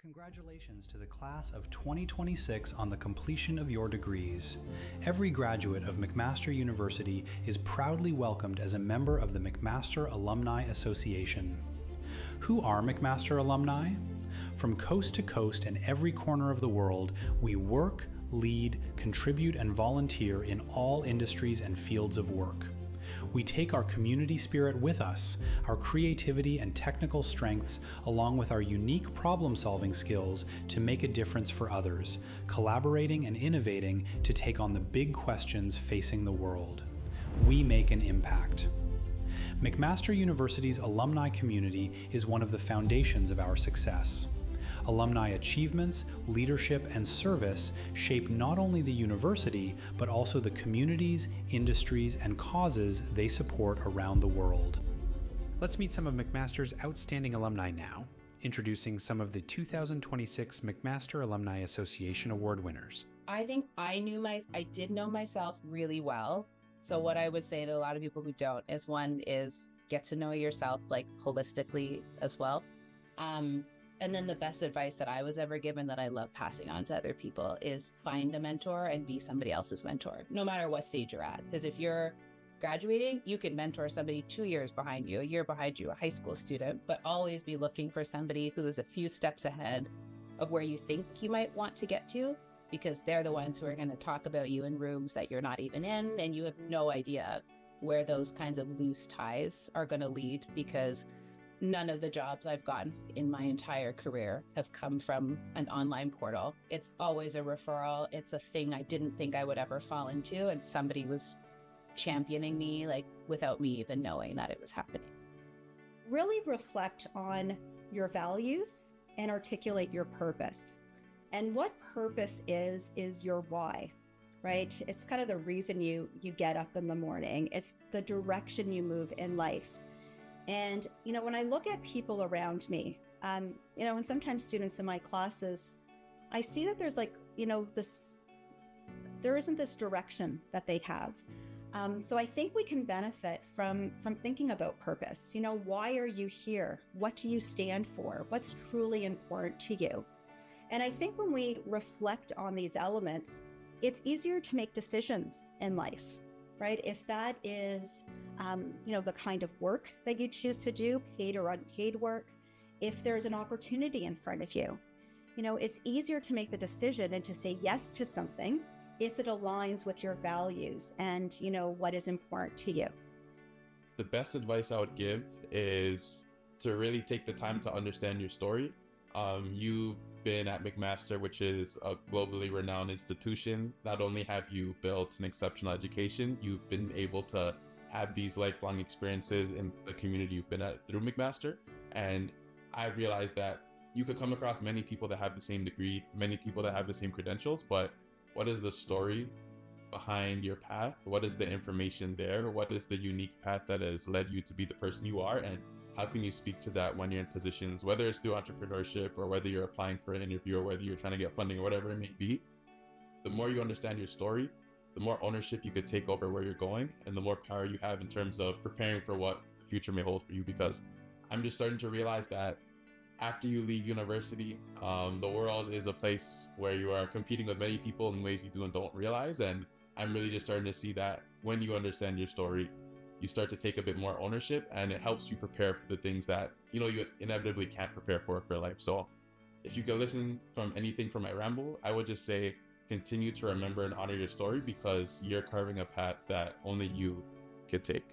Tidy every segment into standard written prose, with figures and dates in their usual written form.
Congratulations to the class of 2026 on the completion of your degrees. Every graduate of McMaster University is proudly welcomed as a member of the McMaster Alumni Association. Who are McMaster alumni? From coast to coast and every corner of the world, we work, lead, contribute, and volunteer in all industries and fields of work. We take our community spirit with us, our creativity and technical strengths, along with our unique problem-solving skills to make a difference for others, collaborating and innovating to take on the big questions facing the world. We make an impact. McMaster University's alumni community is one of the foundations of our success. Alumni achievements, leadership, and service shape not only the university, but also the communities, industries, and causes they support around the world. Let's meet some of McMaster's outstanding alumni now, introducing some of the 2026 McMaster Alumni Association Award winners. I think I did know myself really well. So what I would say to a lot of people who don't is one is get to know yourself like holistically as well. And then the best advice that I was ever given that I love passing on to other people is find a mentor and be somebody else's mentor, no matter what stage you're at. Because if you're graduating, you can mentor somebody 2 years behind you, a year behind you, a high school student, but always be looking for somebody who is a few steps ahead of where you think you might want to get to, because they're the ones who are going to talk about you in rooms that you're not even in, and you have no idea where those kinds of loose ties are going to lead, because none of the jobs I've gotten in my entire career have come from an online portal. It's always a referral. It's a thing I didn't think I would ever fall into, and somebody was championing me like without me even knowing that it was happening. Really reflect on your values and articulate your purpose. And what purpose is your why, right? It's kind of the reason you get up in the morning. It's the direction you move in life. And, when I look at people around me, and sometimes students in my classes, I see that there's there isn't this direction that they have. So I think we can benefit from thinking about purpose. Why are you here? What do you stand for? What's truly important to you? And I think when we reflect on these elements, it's easier to make decisions in life, right? If that is, the kind of work that you choose to do, paid or unpaid work, if there's an opportunity in front of you, it's easier to make the decision and to say yes to something if it aligns with your values and, what is important to you. The best advice I would give is to really take the time to understand your story. You've been at McMaster, which is a globally renowned institution. Not only have you built an exceptional education, you've been able to have these lifelong experiences in the community you've been at through McMaster. And I realized that you could come across many people that have the same degree, many people that have the same credentials, but what is the story behind your path? What is the information there? What is the unique path that has led you to be the person you are? And how can you speak to that when you're in positions, whether it's through entrepreneurship or whether you're applying for an interview or whether you're trying to get funding or whatever it may be? The more you understand your story, the more ownership you could take over where you're going, and the more power you have in terms of preparing for what the future may hold for you. Because I'm just starting to realize that after you leave university, the world is a place where you are competing with many people in ways you do and don't realize. And I'm really just starting to see that when you understand your story, you start to take a bit more ownership, and it helps you prepare for the things that, you inevitably can't prepare for life. So if you could listen from anything from my ramble, I would just say, continue to remember and honor your story, because you're carving a path that only you could take.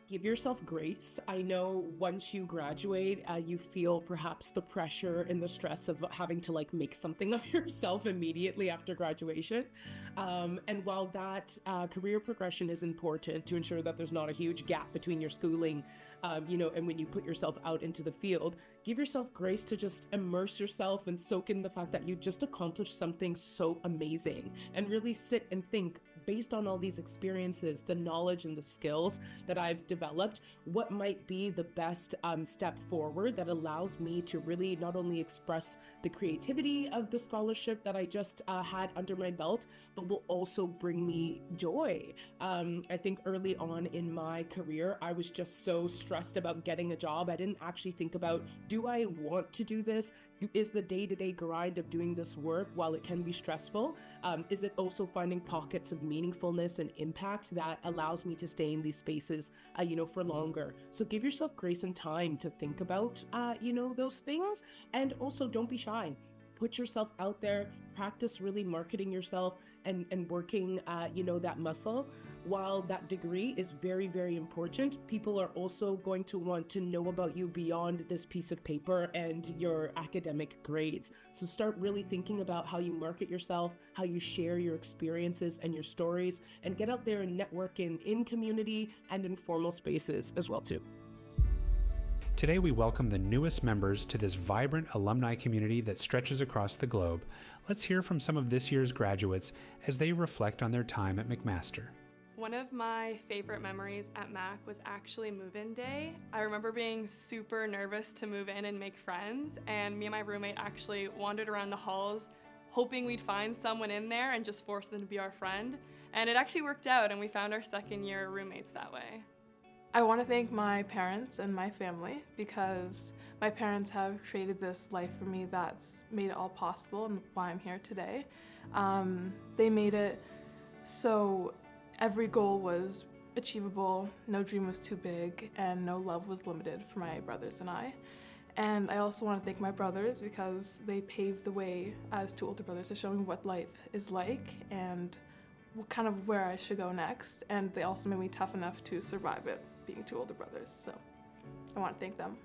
Give yourself grace. I know once you graduate, you feel perhaps the pressure and the stress of having to make something of yourself immediately after graduation. And while that career progression is important to ensure that there's not a huge gap between your schooling, and when you put yourself out into the field, give yourself grace to just immerse yourself and soak in the fact that you just accomplished something so amazing, and really sit and think, based on all these experiences, the knowledge and the skills that I've developed, what might be the best step forward that allows me to really not only express the creativity of the scholarship that I just had under my belt, but will also bring me joy. I think early on in my career, I was just so stressed about getting a job. I didn't actually think about, do I want to do this? Is the day-to-day grind of doing this work, while it can be stressful, is it also finding pockets of meaningfulness and impact that allows me to stay in these spaces, for longer? So give yourself grace and time to think about, those things. And also don't be shy. Put yourself out there, practice really marketing yourself and working, that muscle. While that degree is very, very important, people are also going to want to know about you beyond this piece of paper and your academic grades. So start really thinking about how you market yourself, how you share your experiences and your stories, and get out there and network in community and in formal spaces as well too. Today we welcome the newest members to this vibrant alumni community that stretches across the globe. Let's hear from some of this year's graduates as they reflect on their time at McMaster. One of my favorite memories at Mac was actually move-in day. I remember being super nervous to move in and make friends, and me and my roommate actually wandered around the halls hoping we'd find someone in there and just force them to be our friend. And it actually worked out, and we found our second year roommates that way. I want to thank my parents and my family, because my parents have created this life for me that's made it all possible and why I'm here today. They made it so every goal was achievable, no dream was too big, and no love was limited for my brothers and I. And I also want to thank my brothers, because they paved the way as two older brothers to show me what life is like and kind of where I should go next. And they also made me tough enough to survive it, being two older brothers. So I want to thank them.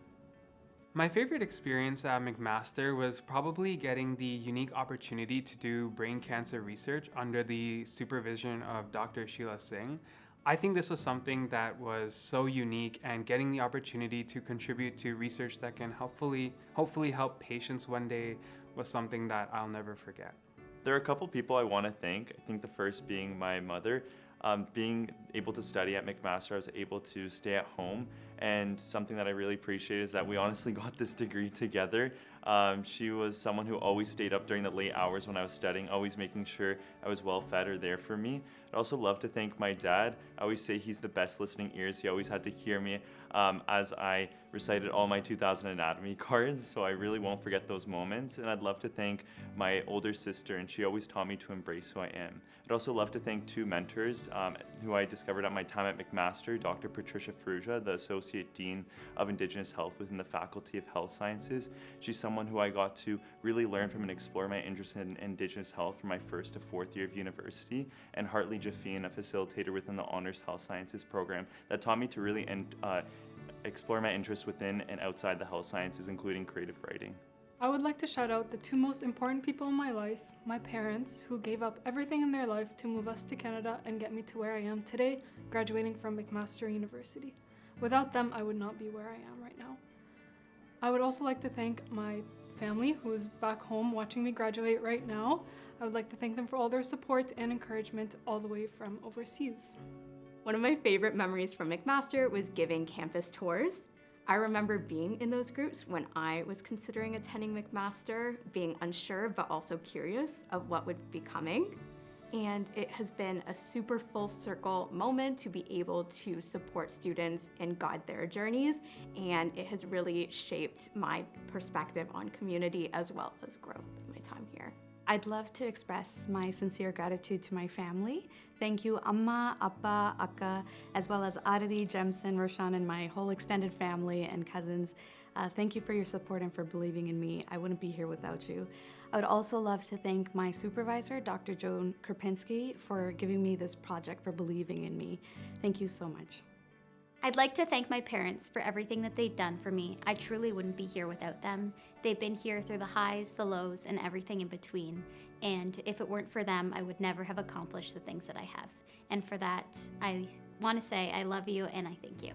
My favorite experience at McMaster was probably getting the unique opportunity to do brain cancer research under the supervision of Dr. Sheila Singh. I think this was something that was so unique, and getting the opportunity to contribute to research that can hopefully help patients one day was something that I'll never forget. There are a couple people I want to thank. I think the first being my mother. Being able to study at McMaster, I was able to stay at home, and something that I really appreciate is that we honestly got this degree together. She was someone who always stayed up during the late hours when I was studying, always making sure I was well fed or there for me. I'd also love to thank my dad. I always say he's the best listening ears. He always had to hear me as I recited all my 2000 anatomy cards, so I really won't forget those moments. And I'd love to thank my older sister, and she always taught me to embrace who I am. I'd also love to thank two mentors who I discovered at my time at McMaster, Dr. Patricia Ferrugia, the Associate Dean of Indigenous Health within the Faculty of Health Sciences. She's someone who I got to really learn from and explore my interest in Indigenous health from my first to fourth year of university, and Hartley Jaffine, a facilitator within the Honors Health Sciences program, that taught me to really explore my interests within and outside the health sciences, including creative writing. I would like to shout out the two most important people in my life, my parents, who gave up everything in their life to move us to Canada and get me to where I am today, graduating from McMaster University. Without them, I would not be where I am right now. I would also like to thank my family, who is back home watching me graduate right now. I would like to thank them for all their support and encouragement all the way from overseas. One of my favorite memories from McMaster was giving campus tours. I remember being in those groups when I was considering attending McMaster, being unsure but also curious of what would be coming. And it has been a super full circle moment to be able to support students and guide their journeys, and it has really shaped my perspective on community as well as growth in my time here. I'd love to express my sincere gratitude to my family. Thank you, Amma, Appa, Akka, as well as Aditi, Jemson, Roshan, and my whole extended family and cousins. Thank you for your support and for believing in me. I wouldn't be here without you. I would also love to thank my supervisor, Dr. Joan Krupinski, for giving me this project, for believing in me. Thank you so much. I'd like to thank my parents for everything that they've done for me. I truly wouldn't be here without them. They've been here through the highs, the lows, and everything in between. And if it weren't for them, I would never have accomplished the things that I have. And for that, I want to say I love you and I thank you.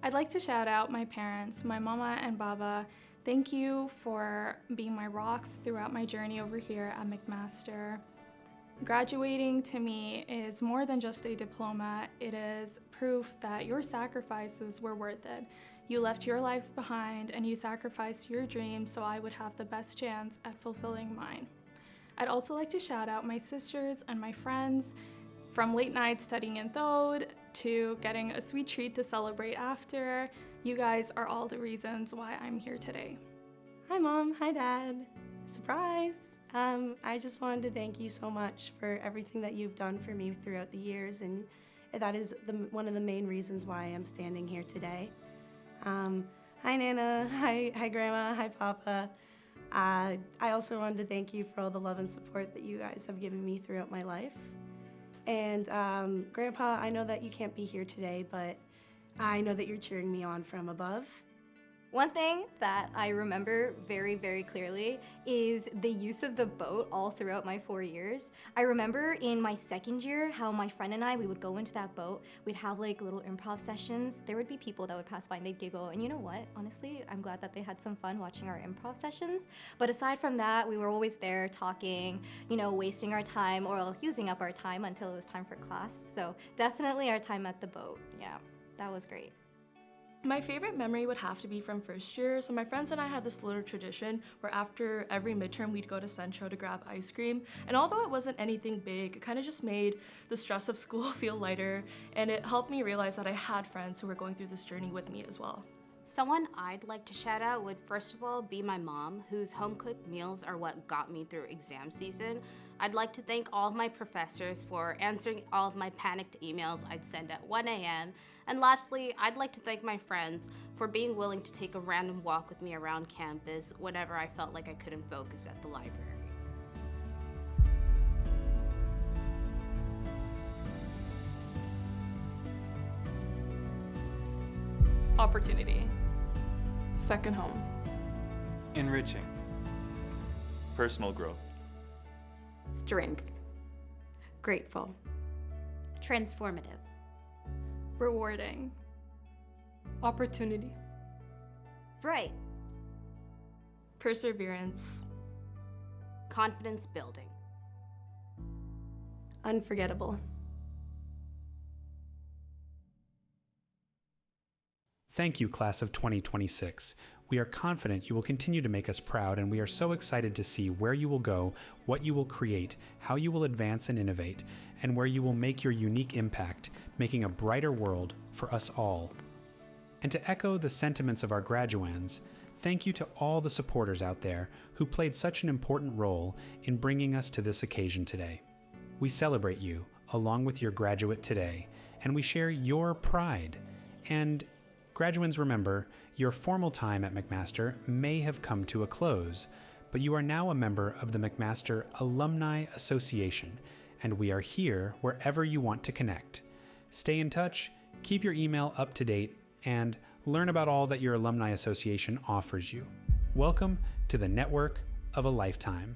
I'd like to shout out my parents, my mama and baba. Thank you for being my rocks throughout my journey over here at McMaster. Graduating to me is more than just a diploma. It is proof that your sacrifices were worth it. You left your lives behind and you sacrificed your dreams so I would have the best chance at fulfilling mine. I'd also like to shout out my sisters and my friends, from late nights studying in Thode to getting a sweet treat to celebrate after. You guys are all the reasons why I'm here today. Hi Mom, hi Dad. Surprise! I just wanted to thank you so much for everything that you've done for me throughout the years, and that is one of the main reasons why I'm standing here today. Hi Nana, hi Grandma, hi Papa. I also wanted to thank you for all the love and support that you guys have given me throughout my life. And Grandpa, I know that you can't be here today, but I know that you're cheering me on from above. One thing that I remember very, very clearly is the use of the boat all throughout my 4 years. I remember in my second year how my friend and I, we would go into that boat, we'd have like little improv sessions. There would be people that would pass by and they'd giggle. And you know what? Honestly, I'm glad that they had some fun watching our improv sessions. But aside from that, we were always there talking, wasting our time or using up our time until it was time for class. So definitely our time at the boat. Yeah, that was great. My favorite memory would have to be from first year. So my friends and I had this little tradition where after every midterm we'd go to Centro to grab ice cream. And although it wasn't anything big, it kind of just made the stress of school feel lighter, and it helped me realize that I had friends who were going through this journey with me as well. Someone I'd like to shout out would first of all be my mom, whose home-cooked meals are what got me through exam season. I'd like to thank all of my professors for answering all of my panicked emails I'd send at 1 a.m. And lastly, I'd like to thank my friends for being willing to take a random walk with me around campus whenever I felt like I couldn't focus at the library. Opportunity. Second home. Enriching. Personal growth. Strength. Grateful. Transformative. Rewarding. Opportunity. Bright. Perseverance. Confidence building. Unforgettable. Thank you, class of 2026. We are confident you will continue to make us proud, and we are so excited to see where you will go, what you will create, how you will advance and innovate, and where you will make your unique impact, making a brighter world for us all. And to echo the sentiments of our graduands, thank you to all the supporters out there who played such an important role in bringing us to this occasion today. We celebrate you along with your graduate today, and we share your pride. And graduands, remember, your formal time at McMaster may have come to a close, but you are now a member of the McMaster Alumni Association, and we are here wherever you want to connect. Stay in touch, keep your email up to date, and learn about all that your Alumni Association offers you. Welcome to the network of a lifetime.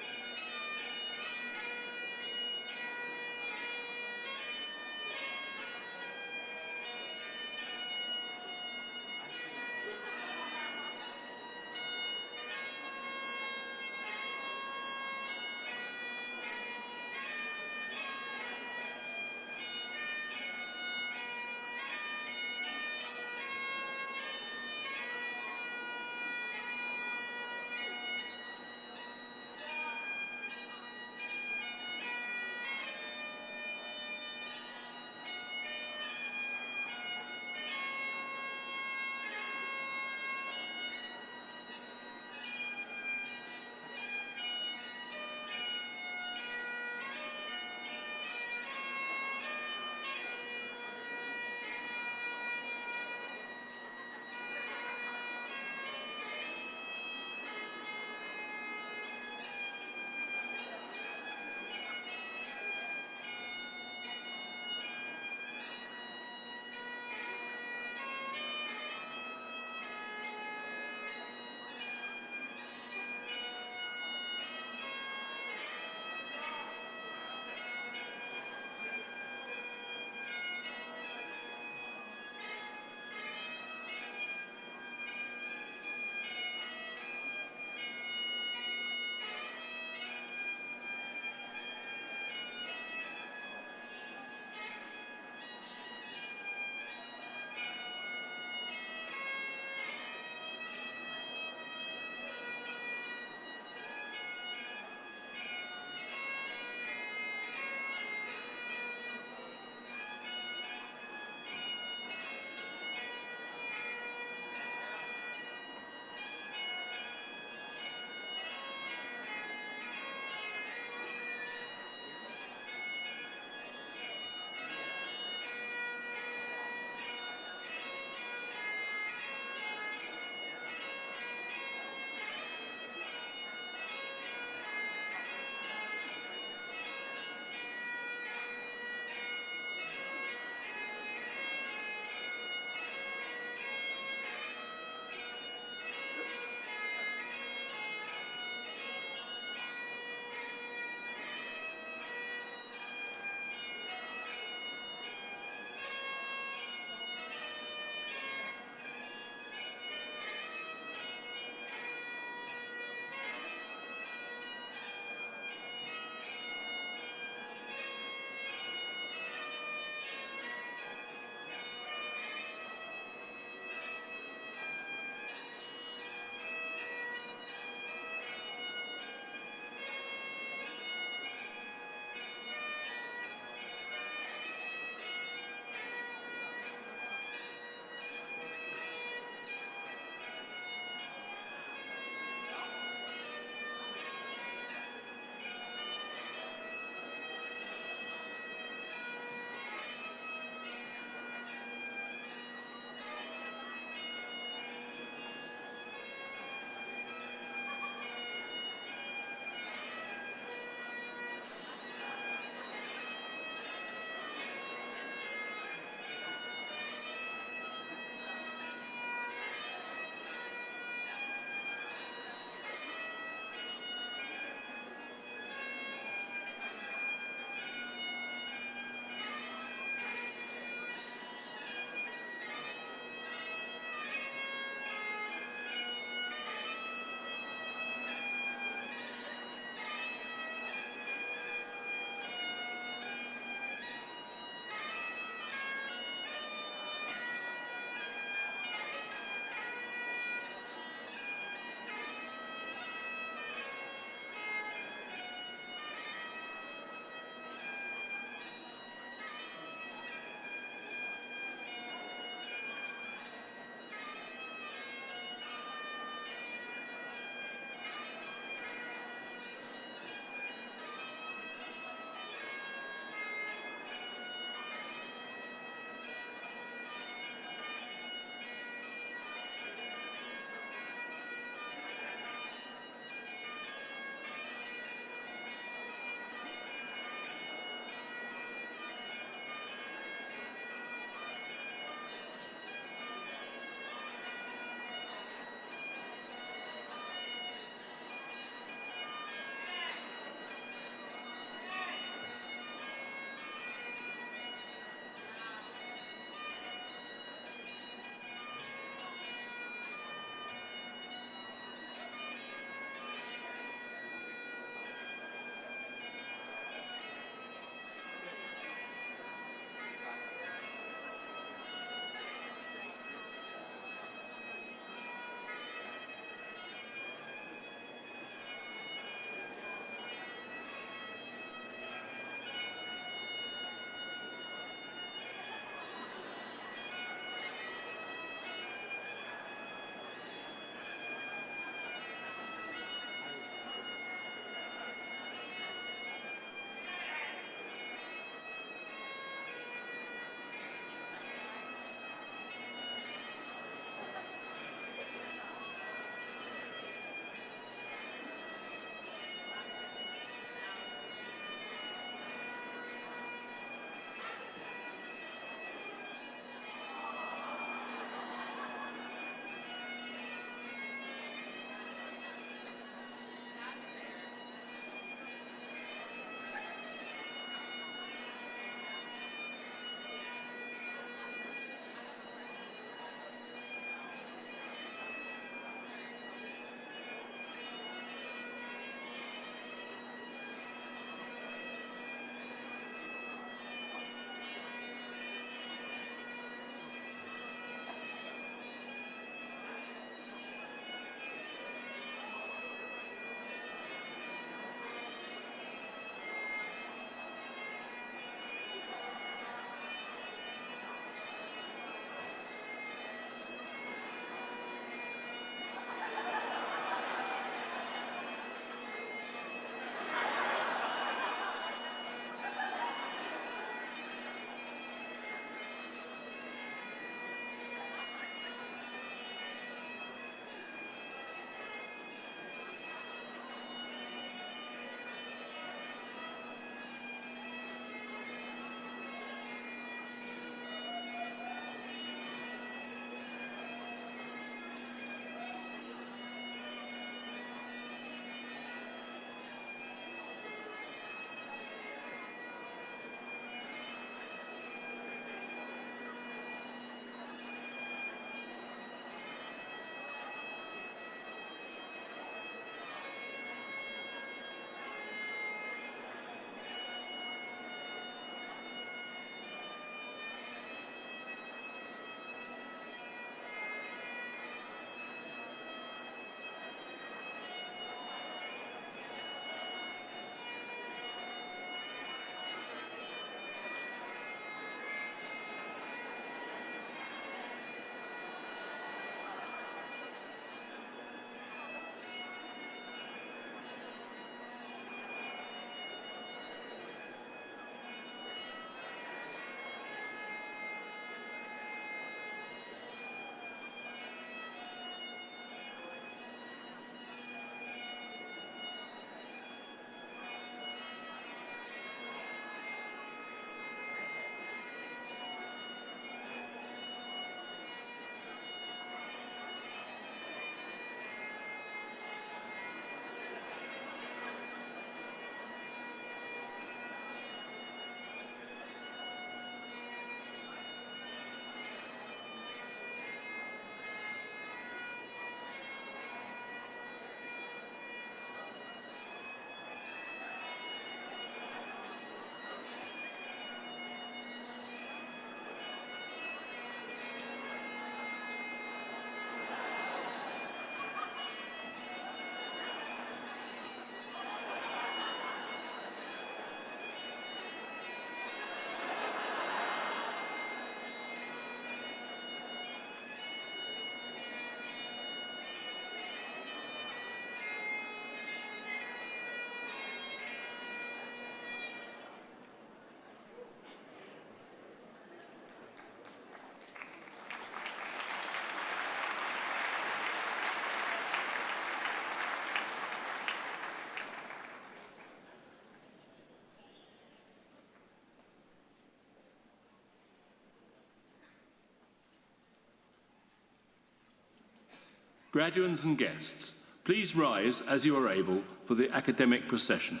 Graduands and guests, please rise as you are able for the academic procession.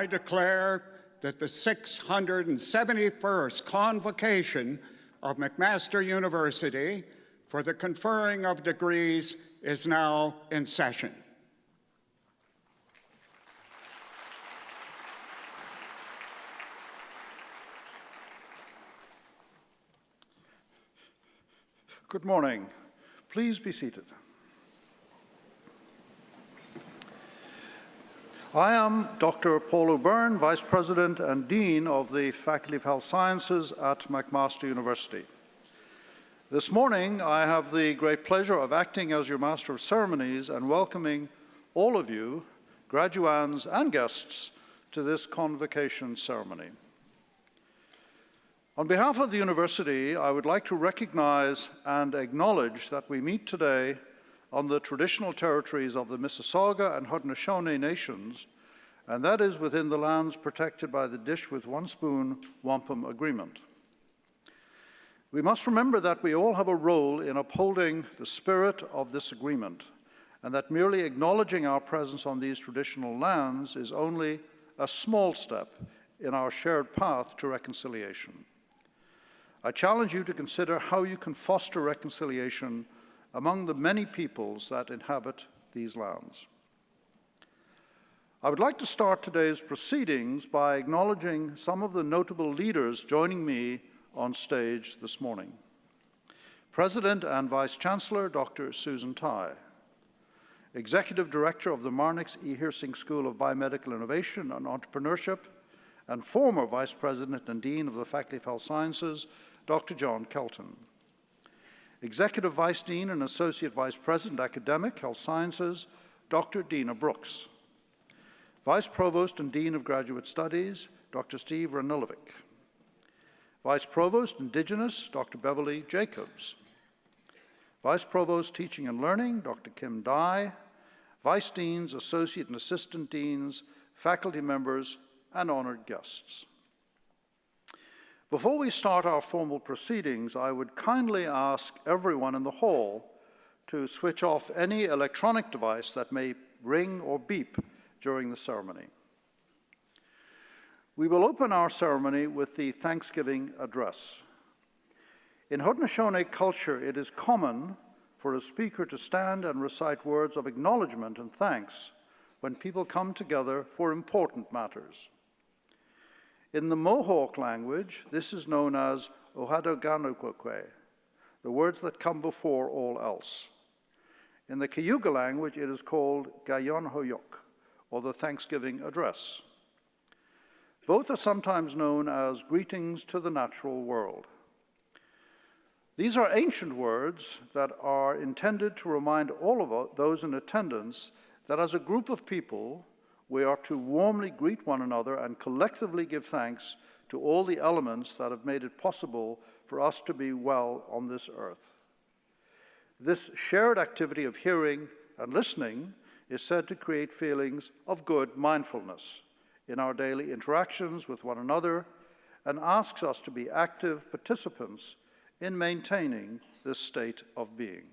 I declare that the 671st Convocation of McMaster University for the conferring of degrees is now in session. Good morning. Please be seated. I am Dr. Paul O'Byrne, Vice President and Dean of the Faculty of Health Sciences at McMaster University. This morning, I have the great pleasure of acting as your Master of Ceremonies and welcoming all of you, graduands and guests, to this convocation ceremony. On behalf of the university, I would like to recognize and acknowledge that we meet today on the traditional territories of the Mississauga and Haudenosaunee nations, and that is within the lands protected by the Dish with One Spoon Wampum Agreement. We must remember that we all have a role in upholding the spirit of this agreement, and that merely acknowledging our presence on these traditional lands is only a small step in our shared path to reconciliation. I challenge you to consider how you can foster reconciliation among the many peoples that inhabit these lands. I would like to start today's proceedings by acknowledging some of the notable leaders joining me on stage this morning. President and Vice-Chancellor, Dr. Susan Tai. Executive Director of the Marnix E. Hirsing School of Biomedical Innovation and Entrepreneurship, and former Vice President and Dean of the Faculty of Health Sciences, Dr. John Kelton. Executive Vice Dean and Associate Vice President, Academic Health Sciences, Dr. Dina Brooks. Vice Provost and Dean of Graduate Studies, Dr. Steve Ranilovic. Vice Provost Indigenous, Dr. Beverly Jacobs. Vice Provost Teaching and Learning, Dr. Kim Dye. Vice Deans, Associate and Assistant Deans, faculty members, and honored guests. Before we start our formal proceedings, I would kindly ask everyone in the hall to switch off any electronic device that may ring or beep during the ceremony. We will open our ceremony with the Thanksgiving address. In Haudenosaunee culture, it is common for a speaker to stand and recite words of acknowledgement and thanks when people come together for important matters. In the Mohawk language, this is known as Ohadoganukokwe, the words that come before all else. In the Cayuga language, it is called Gayonhoyok, or the Thanksgiving Address. Both are sometimes known as greetings to the natural world. These are ancient words that are intended to remind all of those in attendance that as a group of people, we are to warmly greet one another and collectively give thanks to all the elements that have made it possible for us to be well on this earth. This shared activity of hearing and listening is said to create feelings of good mindfulness in our daily interactions with one another and asks us to be active participants in maintaining this state of being.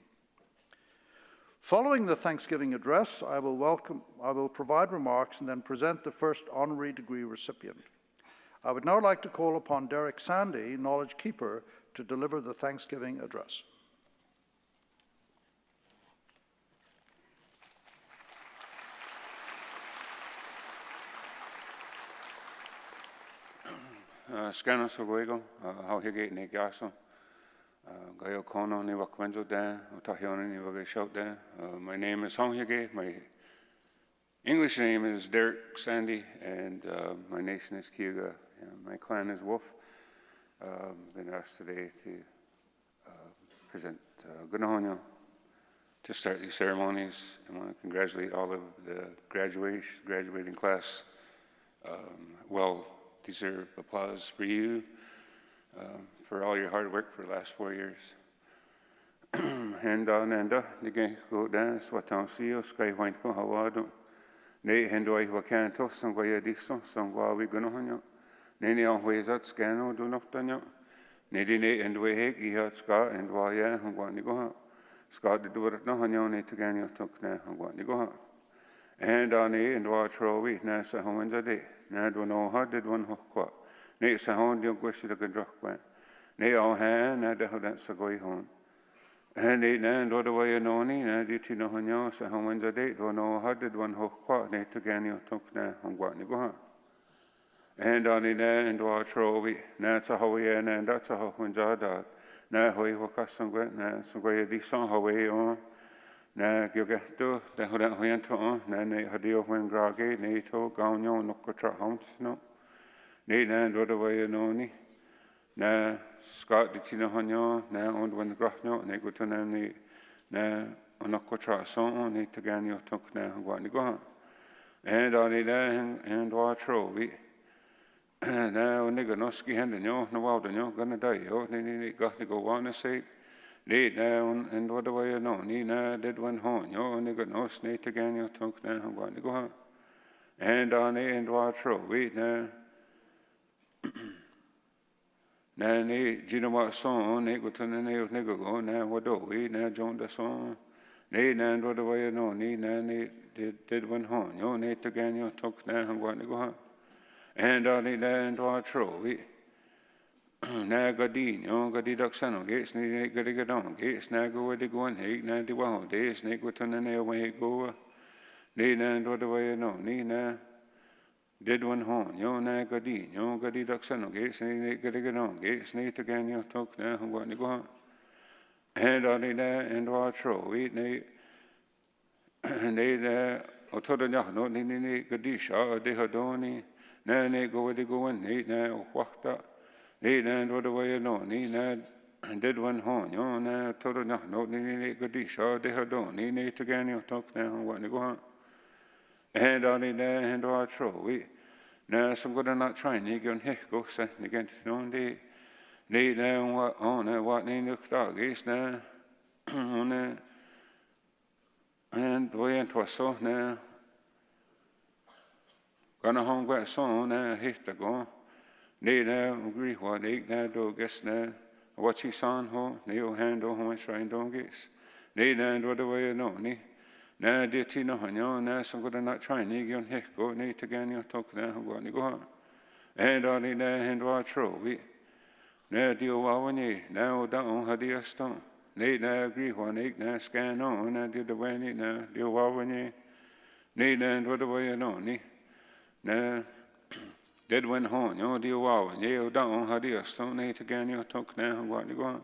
Following the Thanksgiving address, I will provide remarks and then present the first honorary degree recipient. I would now like to call upon Derek Sandy, Knowledge Keeper, to deliver the Thanksgiving address. Scanner Soguego, how he get Nick Yasso. Gayo Kono ni Wakwenjo there, Otahiona ni Wagashout there. My name is Hong Hige. My English name is Derek Sandy, and my nation is Cayuga, and my clan is Wolf. Been asked today to present Gunahono to start these ceremonies. I want to congratulate all of the graduating class. Well-deserved applause for you. For all your hard work for the last 4 years. Henda nenda nige go dan swatan sio sky white ko hawado ne hendo ai wakanto sangwa diso sangwa we gonohonyo ne ne on wezat scano do noktanyo ne ne and we hek I hat ska and wa ya hangwa ni go ska de do no hanyo ne tganyo tok na hangwa ni go and on and wa tro we na sa honza de na do no had one hokwa ne sa hon yo go shi de drokwa ne all hand na de hodan sa go hon and it and what away a noni na di tino hanyo sa honza de do no had one hokwa ne tganyo tok na hangwa ni go and on it and wa tro we na sa ho ye na that's a honza da na hoi wakasangwa na sangwa di son ho we on na gyogato de hodan hoyanto na ne hadio when grage ne to gaunyo no kotra homs no ne na and what away a noni na Scott di tino hanyo na on when grahno ne go to na ne na onokotra son ne tganyo tok na hangwa ni go and on it and wa tro we na onega noski hende nyo na wa de nyo gonna die yo ne got to go on say Need now and what do I know? Need now did one home, yo, and they got no snake again, you talk now, I'm going to go on. And on the end, watch row, wait now. Now, do you know what song? They go to the nail, nigga go, now what do we now join the song? Need now and what do I know? Need now, did one home, yo, need again, you talk now, I'm going to go on. And on the end, watch row, wait. Now Gadin, young Gadidaxano gates, need to get on gates, now go where they go and hate, now the one days, Nick go to the nail way go. Need and what do I know? Need now did one horn, young now Gadin, young Gadidaxano gates, need to get on gates, need to get your talk now, I'm going to go on. And on the there and watch row, eat need or to the no, need Gadisha, they had only, now they go where they go and hate now, what that. Need and what do I know? Need and did one horn, you know, to the no, need good dish, or they had done, need to get your talk now, what to go on. And on in there, and our troll, we now some good not trying, you can heck go, say, again, no, they need now what on, what need to dog is now, on there, and we ain't was so now. Gonna home get son, now hit the go. Need now, agree what eight now do guess now. What he son ho, Neo handle home shrine don't guess. Need and what do I know, ni? Now did he know, now some good not trying, ni on heck go, need to get your talk now, what you go on. And on in there, and watch row, we now deal wow ye, now down had the stone. Need now agree what eight now scan on, and did the way need now, deal wow ye. Need and what do I know, ni? Now did win home, you deal wow, and you down had the stone, need to get your talk now, what you go on.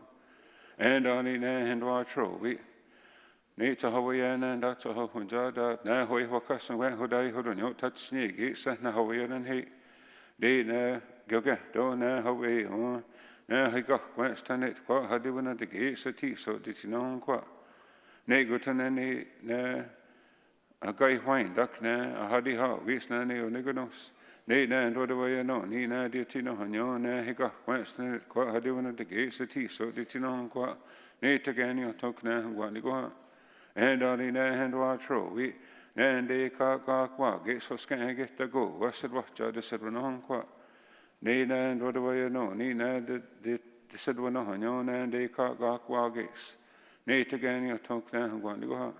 And on in there, and watch row, we need to Hawaii and that's a hope that now we walk us and went who die who don't touch snake, it's na Hawaii and he did go get don't know Hawaii, oh, now he got question it, what had you been at the gates at tea, so did you know what? Negoton any, a guy wine duck na, a haddy hot, waste na ne or nigonos. Nay, and what do I know? Ni na did you know, and he got question it, what had you been at the gates at tea, so did you know what? Nay, again, you talk now, what you go on. And on in there, and watch row, we, and they can't go, get so scan get to go. What said what? I said, when on what? Nay, and what do I know? Ni na did said when on, and they can't go, gates. Nay, again, you talk now, what you go on.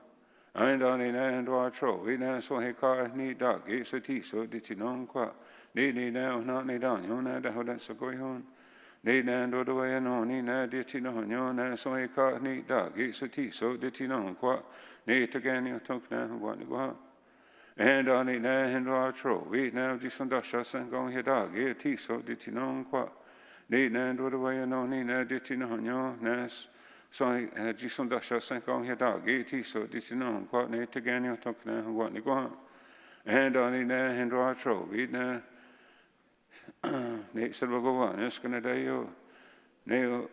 And on in there, and watch row, we now so he can't need dog, gates a tea, so did you know what? Nay, now, not need on, you know, how that's going on. Need and what do I know? Need did you know? You so he can't need dog. It's a tea, so did you know? What? Need again, you talk now, what you go on. And on it now, and watch row. We now just on the shots and go here dog. It's tea, so did you know? What? Need and what do I know? Need did you know? You so just on the shots and go here dog. It's tea, so did you know? What? Need again, you talk now, what you go on. And on it now, and watch row. We now. Nate said, we'll go on, it's going to die, yo. Nate,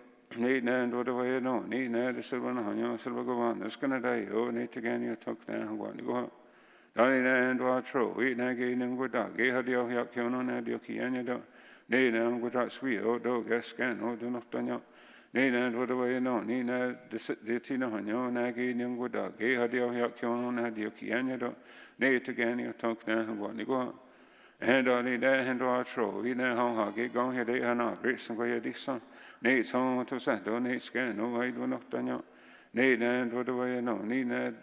and what do I know? Nate, said, well, no, said, we'll go on, it's going to die, yo. Nate, again, you talk now, I'm going to go on. Donnie, and watch row, wait, now, gay, and go dog. Gay, had you yak, you know, and you can, you don't. Nate, and go dog, sweet, oh, dog, yes, scan, oh, do not done, yo. Nate, and what do I know? Nate, the tina, and gay, and go dog. Gay, had you yak, you know, and you can, you don't. Nate, again, you talk now, I'm going to go on. And on the day, and watch row, we know how get going here, they are not great, some way this son. Nate's home to send, don't Nate scan, no, I do not done you. Nate, and what do I know? Nate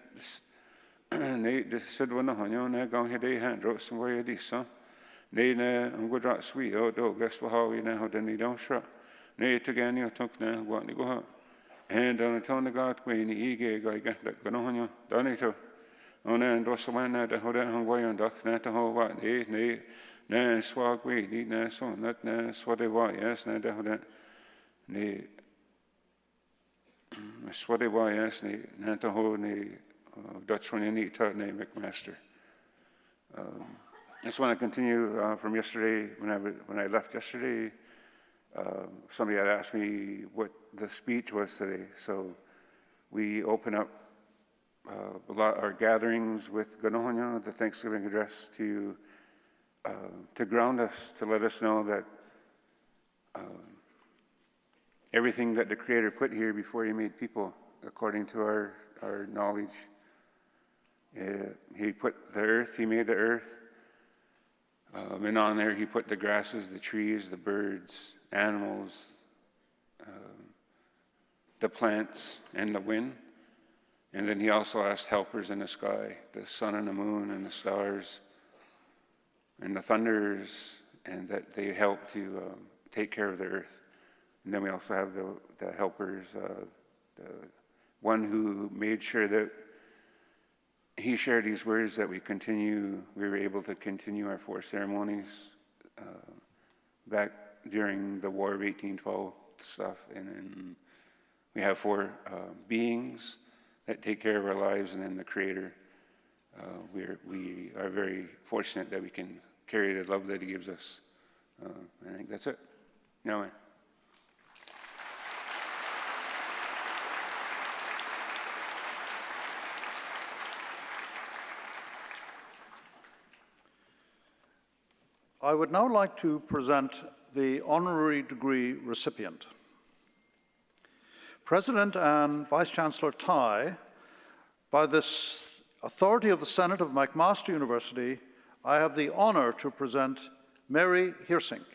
said, well, no, you know, going here, they hand wrote some way this son. Nate, and good right sweet, oh, dog, guess what, how we know, then they don't shrub. Nate again, you took now, what you go out. And on the tone of God, when he gave, I get that going on you, done it too. On and was the one that hold on way on duck, not the whole what, nay, swag way, need so, not what they were, yes, not the whole that, nay, what they were, yes, not the whole, Dutch one you need to name McMaster. I just want to continue from yesterday, when I left yesterday, somebody had asked me what the speech was today, so we open up our gatherings with Ganohonya, the Thanksgiving address, to ground us, to let us know that everything that the Creator put here before He made people, according to our knowledge. He put the earth, He made the earth, and on there He put the grasses, the trees, the birds, animals, the plants, and the wind. And then He also asked helpers in the sky, the sun and the moon and the stars and the thunders, and that they help to take care of the earth. And then we also have the helpers, the one who made sure that He shared these words that we were able to continue our 4 ceremonies back during the War of 1812 stuff. And then we have 4 beings that take care of our lives, and then the Creator. We are very fortunate that we can carry the love that He gives us. I think that's it. No, I would now like to present the honorary degree recipient. President and Vice-Chancellor Tai, by this authority of the Senate of McMaster University, I have the honor to present Mary Hirsink.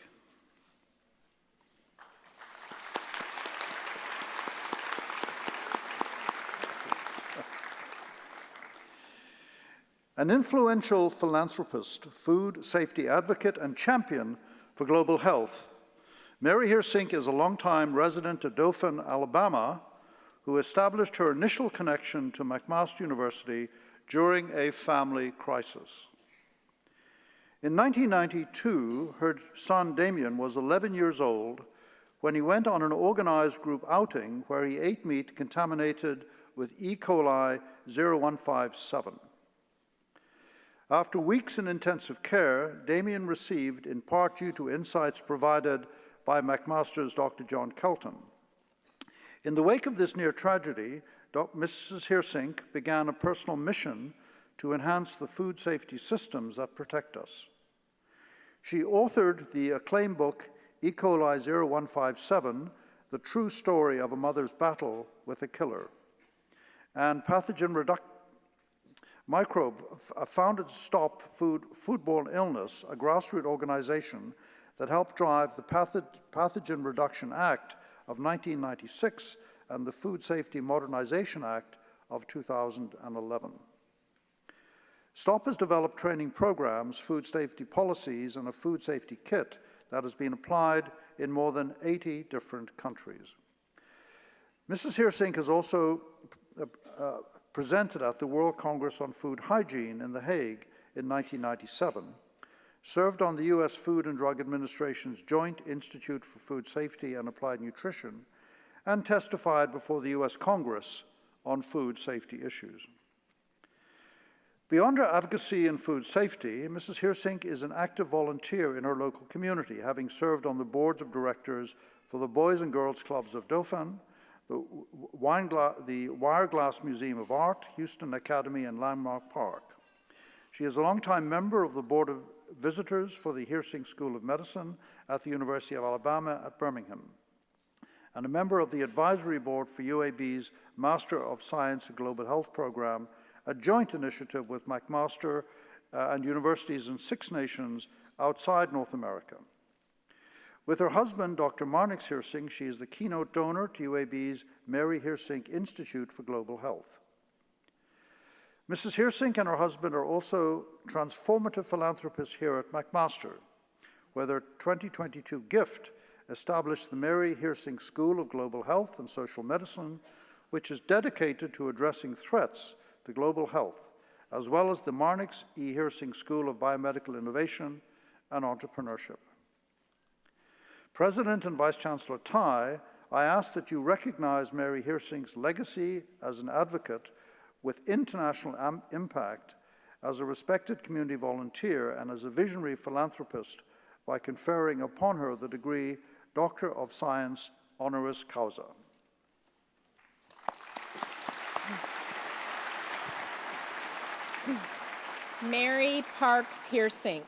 An influential philanthropist, food safety advocate, and champion for global health, Mary Hirsink is a longtime resident of Dothan, Alabama, who established her initial connection to McMaster University during a family crisis. In 1992, her son Damien was 11 years old when he went on an organized group outing where he ate meat contaminated with E. coli 0157. After weeks in intensive care, Damien received, in part due to insights provided by McMaster's Dr. John Kelton. In the wake of this near tragedy, Mrs. Hirsink began a personal mission to enhance the food safety systems that protect us. She authored the acclaimed book, E. coli 0157, The True Story of a Mother's Battle with a Killer, and Pathogen Microbe founded Stop Foodborne Illness, a grassroots organization that helped drive the Pathogen Reduction Act of 1996 and the Food Safety Modernization Act of 2011. STOP has developed training programs, food safety policies, and a food safety kit that has been applied in more than 80 different countries. Mrs. Hirsink has also presented at the World Congress on Food Hygiene in The Hague in 1997, served on the U.S. Food and Drug Administration's Joint Institute for Food Safety and Applied Nutrition, and testified before the U.S. Congress on food safety issues. Beyond her advocacy in food safety, Mrs. Hirsink is an active volunteer in her local community, having served on the boards of directors for the Boys and Girls Clubs of Dauphin, the Wireglass Museum of Art, Houston Academy, and Landmark Park. She is a longtime member of the Board of Visitors for the Hirsink School of Medicine at the University of Alabama at Birmingham, and a member of the Advisory Board for UAB's Master of Science in Global Health program, a joint initiative with McMaster and universities in 6 nations outside North America. With her husband, Dr. Marnix Hirsink, she is the keynote donor to UAB's Mary Hirsink Institute for Global Health. Mrs. Hirsink and her husband are also transformative philanthropists here at McMaster, where their 2022 gift established the Mary Hirsink School of Global Health and Social Medicine, which is dedicated to addressing threats to global health, as well as the Marnix E. Hirsink School of Biomedical Innovation and Entrepreneurship. President and Vice-Chancellor Tai, I ask that you recognize Mary Hirsink's legacy as an advocate with international impact, as a respected community volunteer, and as a visionary philanthropist by conferring upon her the degree Doctor of Science honoris causa. Mary Parks Hirsink,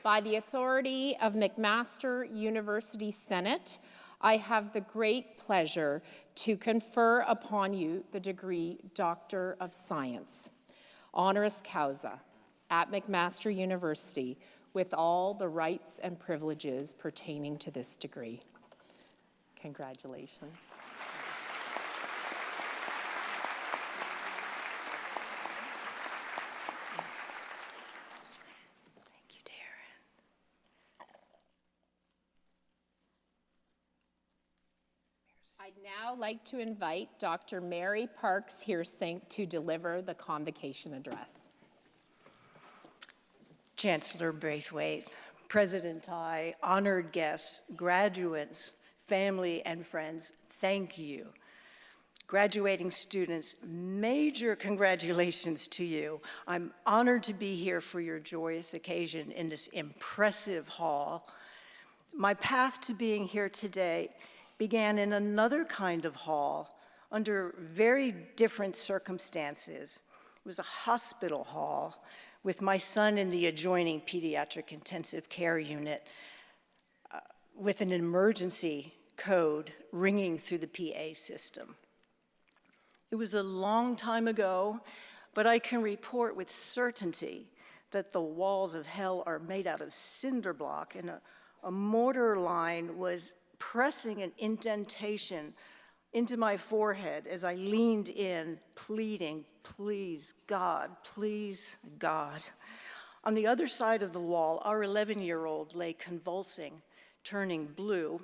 by the authority of McMaster University Senate, I have the great pleasure to confer upon you the degree Doctor of Science, honoris causa, at McMaster University, with all the rights and privileges pertaining to this degree. Congratulations. I'd now like to invite Dr. Mary Parks Heersink to deliver the convocation address. Chancellor Braithwaite, President Tai, honored guests, graduates, family, and friends, thank you. Graduating students, major congratulations to you. I'm honored to be here for your joyous occasion in this impressive hall. My path to being here today began in another kind of hall under very different circumstances. It was a hospital hall with my son in the adjoining pediatric intensive care unit with an emergency code ringing through the PA system. It was a long time ago, but I can report with certainty that the walls of hell are made out of cinder block, and a mortar line was pressing an indentation into my forehead as I leaned in, pleading, please, God, please, God. On the other side of the wall, our 11-year-old lay convulsing, turning blue.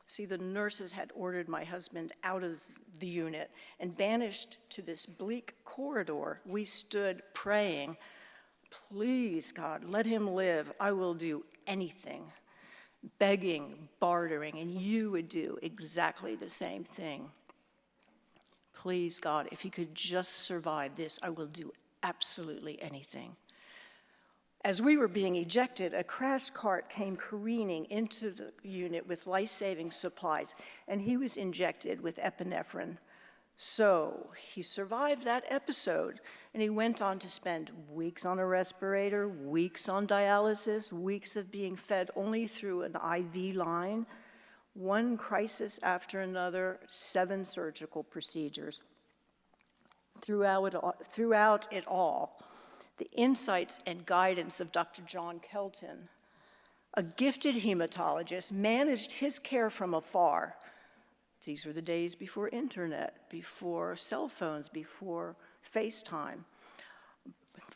See, the nurses had ordered my husband out of the unit and banished to this bleak corridor. We stood praying, please, God, let him live. I will do anything. Begging, bartering, and you would do exactly the same thing. Please, God, if he could just survive this, I will do absolutely anything. As we were being ejected, a crash cart came careening into the unit with life-saving supplies, and he was injected with epinephrine. So he survived that episode, and he went on to spend weeks on a respirator, weeks on dialysis, weeks of being fed only through an IV line, one crisis after another, 7 surgical procedures. Throughout it all, the insights and guidance of Dr. John Kelton, a gifted hematologist, managed his care from afar. These were the days before internet, before cell phones, before FaceTime.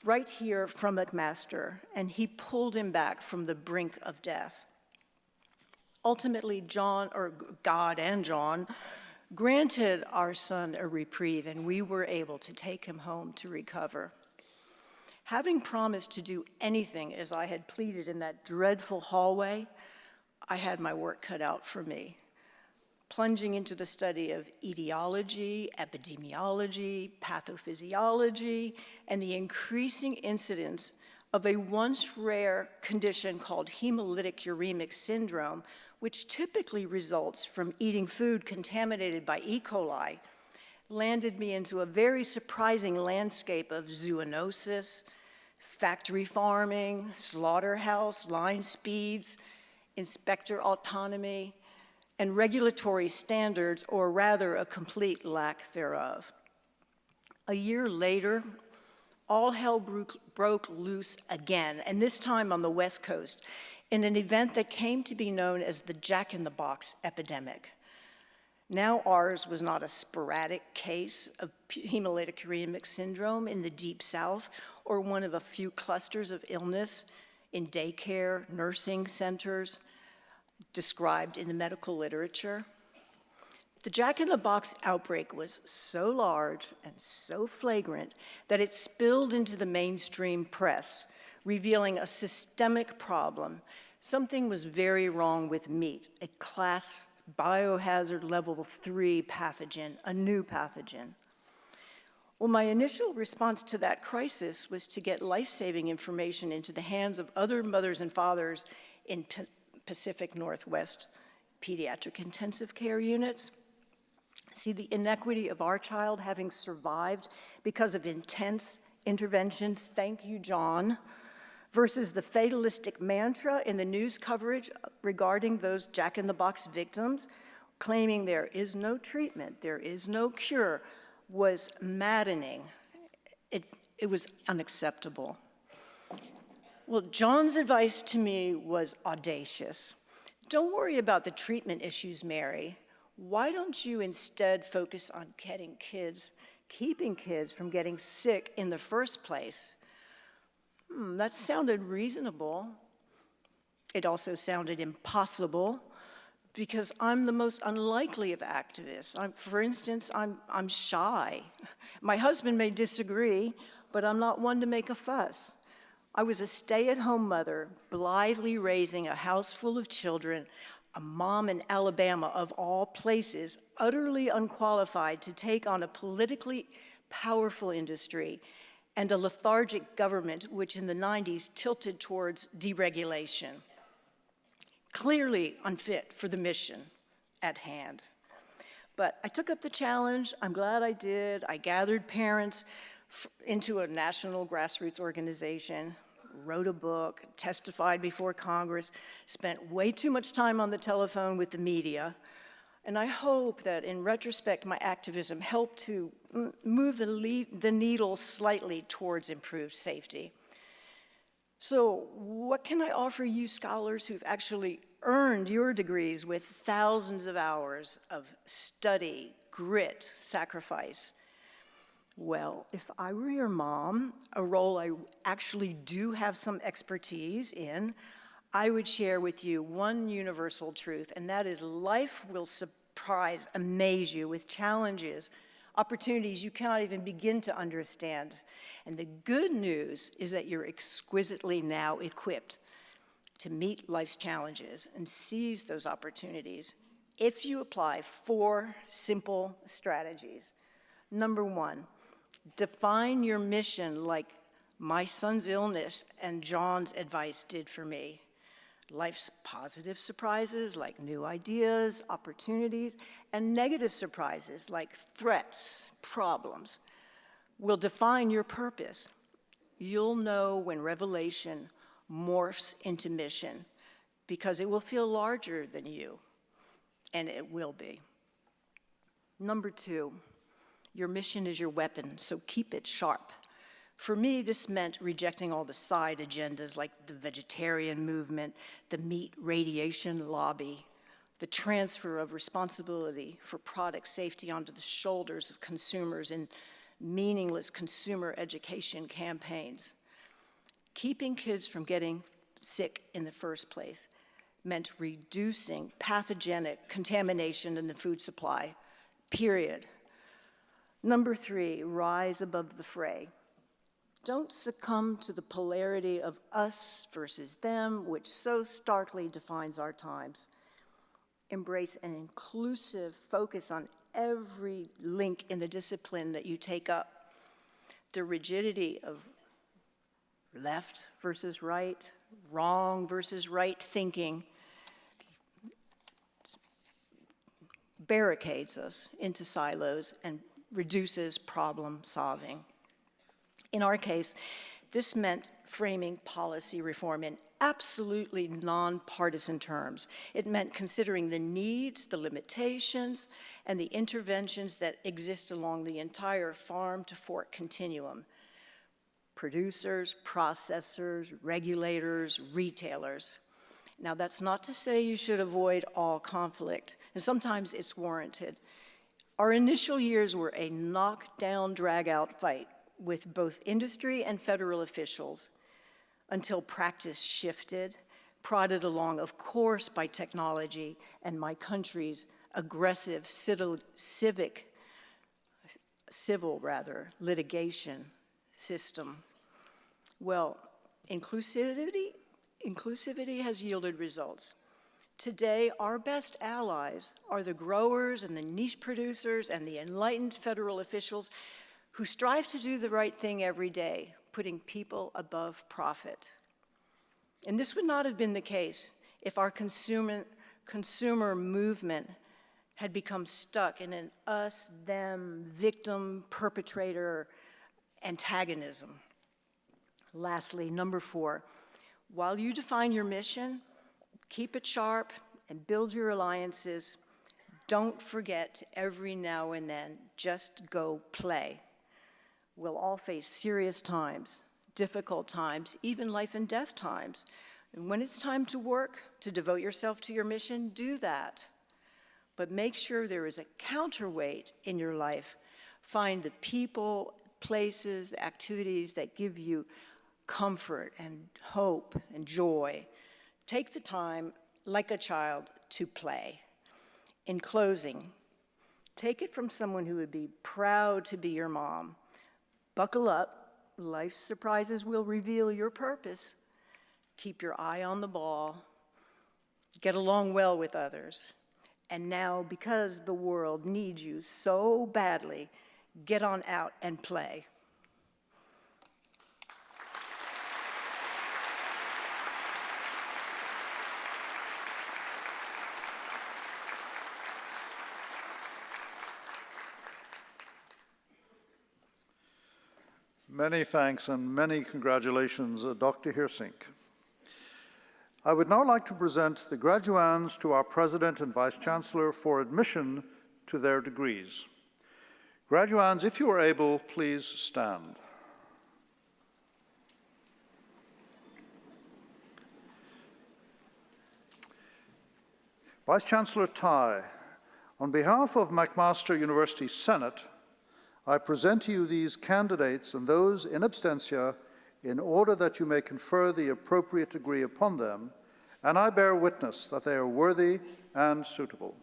Right here from McMaster, and he pulled him back from the brink of death. Ultimately, God and John granted our son a reprieve, and we were able to take him home to recover. Having promised to do anything as I had pleaded in that dreadful hallway, I had my work cut out for me. Plunging into the study of etiology, epidemiology, pathophysiology, and the increasing incidence of a once rare condition called hemolytic uremic syndrome, which typically results from eating food contaminated by E. coli, landed me into a very surprising landscape of zoonosis, factory farming, slaughterhouse, line speeds, inspector autonomy, and regulatory standards, or rather a complete lack thereof. A year later, all hell broke loose again, and this time on the West Coast, in an event that came to be known as the Jack-in-the-Box epidemic. Now ours was not a sporadic case of hemolytic uremic syndrome in the Deep South, or one of a few clusters of illness in daycare, nursing centers, described in the medical literature. The Jack-in-the-Box outbreak was so large and so flagrant that it spilled into the mainstream press, revealing a systemic problem. Something was very wrong with meat, a class biohazard level 3 pathogen, a new pathogen. Well, my initial response to that crisis was to get life-saving information into the hands of other mothers and fathers in Pacific Northwest pediatric intensive care units. See the inequity of our child having survived because of intense intervention, thank you, John, versus the fatalistic mantra in the news coverage regarding those Jack-in-the-Box victims, claiming there is no treatment, there is no cure, was maddening. It was unacceptable. Well, John's advice to me was audacious. Don't worry about the treatment issues, Mary. Why don't you instead focus on keeping kids from getting sick in the first place? That sounded reasonable. It also sounded impossible, because I'm the most unlikely of activists. For instance, I'm shy. My husband may disagree, but I'm not one to make a fuss. I was a stay-at-home mother, blithely raising a house full of children, a mom in Alabama of all places, utterly unqualified to take on a politically powerful industry and a lethargic government which in the 90s tilted towards deregulation. Clearly unfit for the mission at hand. But I took up the challenge. I'm glad I did. I gathered parents into a national grassroots organization, wrote a book, testified before Congress, spent way too much time on the telephone with the media, and I hope that in retrospect my activism helped to move the needle slightly towards improved safety. So what can I offer you scholars who've actually earned your degrees with thousands of hours of study, grit, sacrifice? Well, if I were your mom, a role I actually do have some expertise in, I would share with you one universal truth, and that is life will surprise, amaze you with challenges, opportunities you cannot even begin to understand. And the good news is that you're exquisitely now equipped to meet life's challenges and seize those opportunities if you apply 4 simple strategies. Number 1, define your mission like my son's illness and John's advice did for me. Life's positive surprises like new ideas, opportunities, and negative surprises like threats, problems will define your purpose. You'll know when revelation morphs into mission because it will feel larger than you, and it will be. Number 2, your mission is your weapon, so keep it sharp. For me, this meant rejecting all the side agendas like the vegetarian movement, the meat radiation lobby, the transfer of responsibility for product safety onto the shoulders of consumers in meaningless consumer education campaigns. Keeping kids from getting sick in the first place meant reducing pathogenic contamination in the food supply, period. Number 3, rise above the fray. Don't succumb to the polarity of us versus them, which so starkly defines our times. Embrace an inclusive focus on every link in the discipline that you take up. The rigidity of left versus right, wrong versus right thinking barricades us into silos and reduces problem solving. In our case, this meant framing policy reform in absolutely nonpartisan terms. It meant considering the needs, the limitations, and the interventions that exist along the entire farm-to-fork continuum. Producers, processors, regulators, retailers. Now, that's not to say you should avoid all conflict, and sometimes it's warranted. Our initial years were a knock-down, drag-out fight with both industry and federal officials until practice shifted, prodded along, of course, by technology and my country's aggressive civil litigation system. Well, inclusivity has yielded results. Today, our best allies are the growers and the niche producers and the enlightened federal officials who strive to do the right thing every day, putting people above profit. And this would not have been the case if our consumer movement had become stuck in an us, them, victim, perpetrator antagonism. Lastly, number 4, while you define your mission, keep it sharp and build your alliances, Don't forget to every now and then just go play. We'll all face serious times, difficult times, even life and death times. And when it's time to work, to devote yourself to your mission, do that. But make sure there is a counterweight in your life. Find the people, places, activities that give you comfort and hope and joy. Take the time, like a child, to play. In closing, take it from someone who would be proud to be your mom. Buckle up, life's surprises will reveal your purpose. Keep your eye on the ball. Get along well with others. And now, because the world needs you so badly, get on out and play. Many thanks and many congratulations, Dr. Hirsink. I would now like to present the graduands to our President and Vice-Chancellor for admission to their degrees. Graduands, if you are able, please stand. Vice-Chancellor Tai, on behalf of McMaster University Senate, I present to you these candidates and those in absentia in order that you may confer the appropriate degree upon them, and I bear witness that they are worthy and suitable.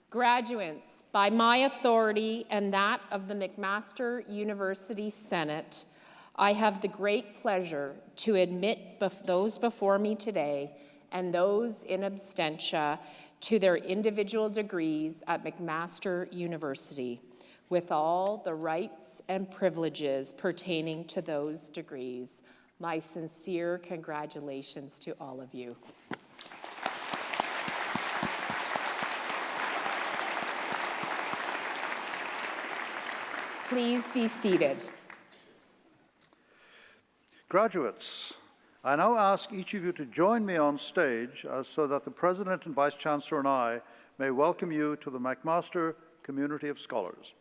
Graduates, by my authority and that of the McMaster University Senate, I have the great pleasure to admit those before me today and those in absentia to their individual degrees at McMaster University, with all the rights and privileges pertaining to those degrees. My sincere congratulations to all of you. Please be seated. Graduates, I now ask each of you to join me on stage so that the President and Vice-Chancellor and I may welcome you to the McMaster Community of Scholars.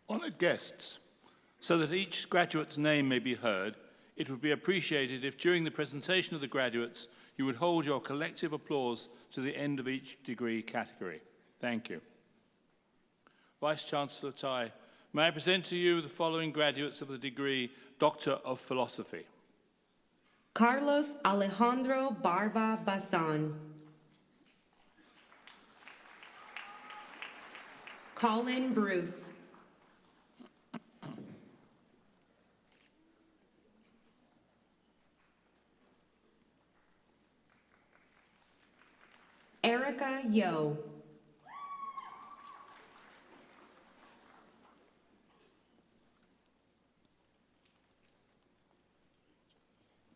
Honoured guests, so that each graduate's name may be heard, it would be appreciated if during the presentation of the graduates you would hold your collective applause to the end of each degree category. Thank you. Vice-Chancellor Tai, may I present to you the following graduates of the degree Doctor of Philosophy. Carlos Alejandro Barba Bazan. Colin Bruce. Erica Yo.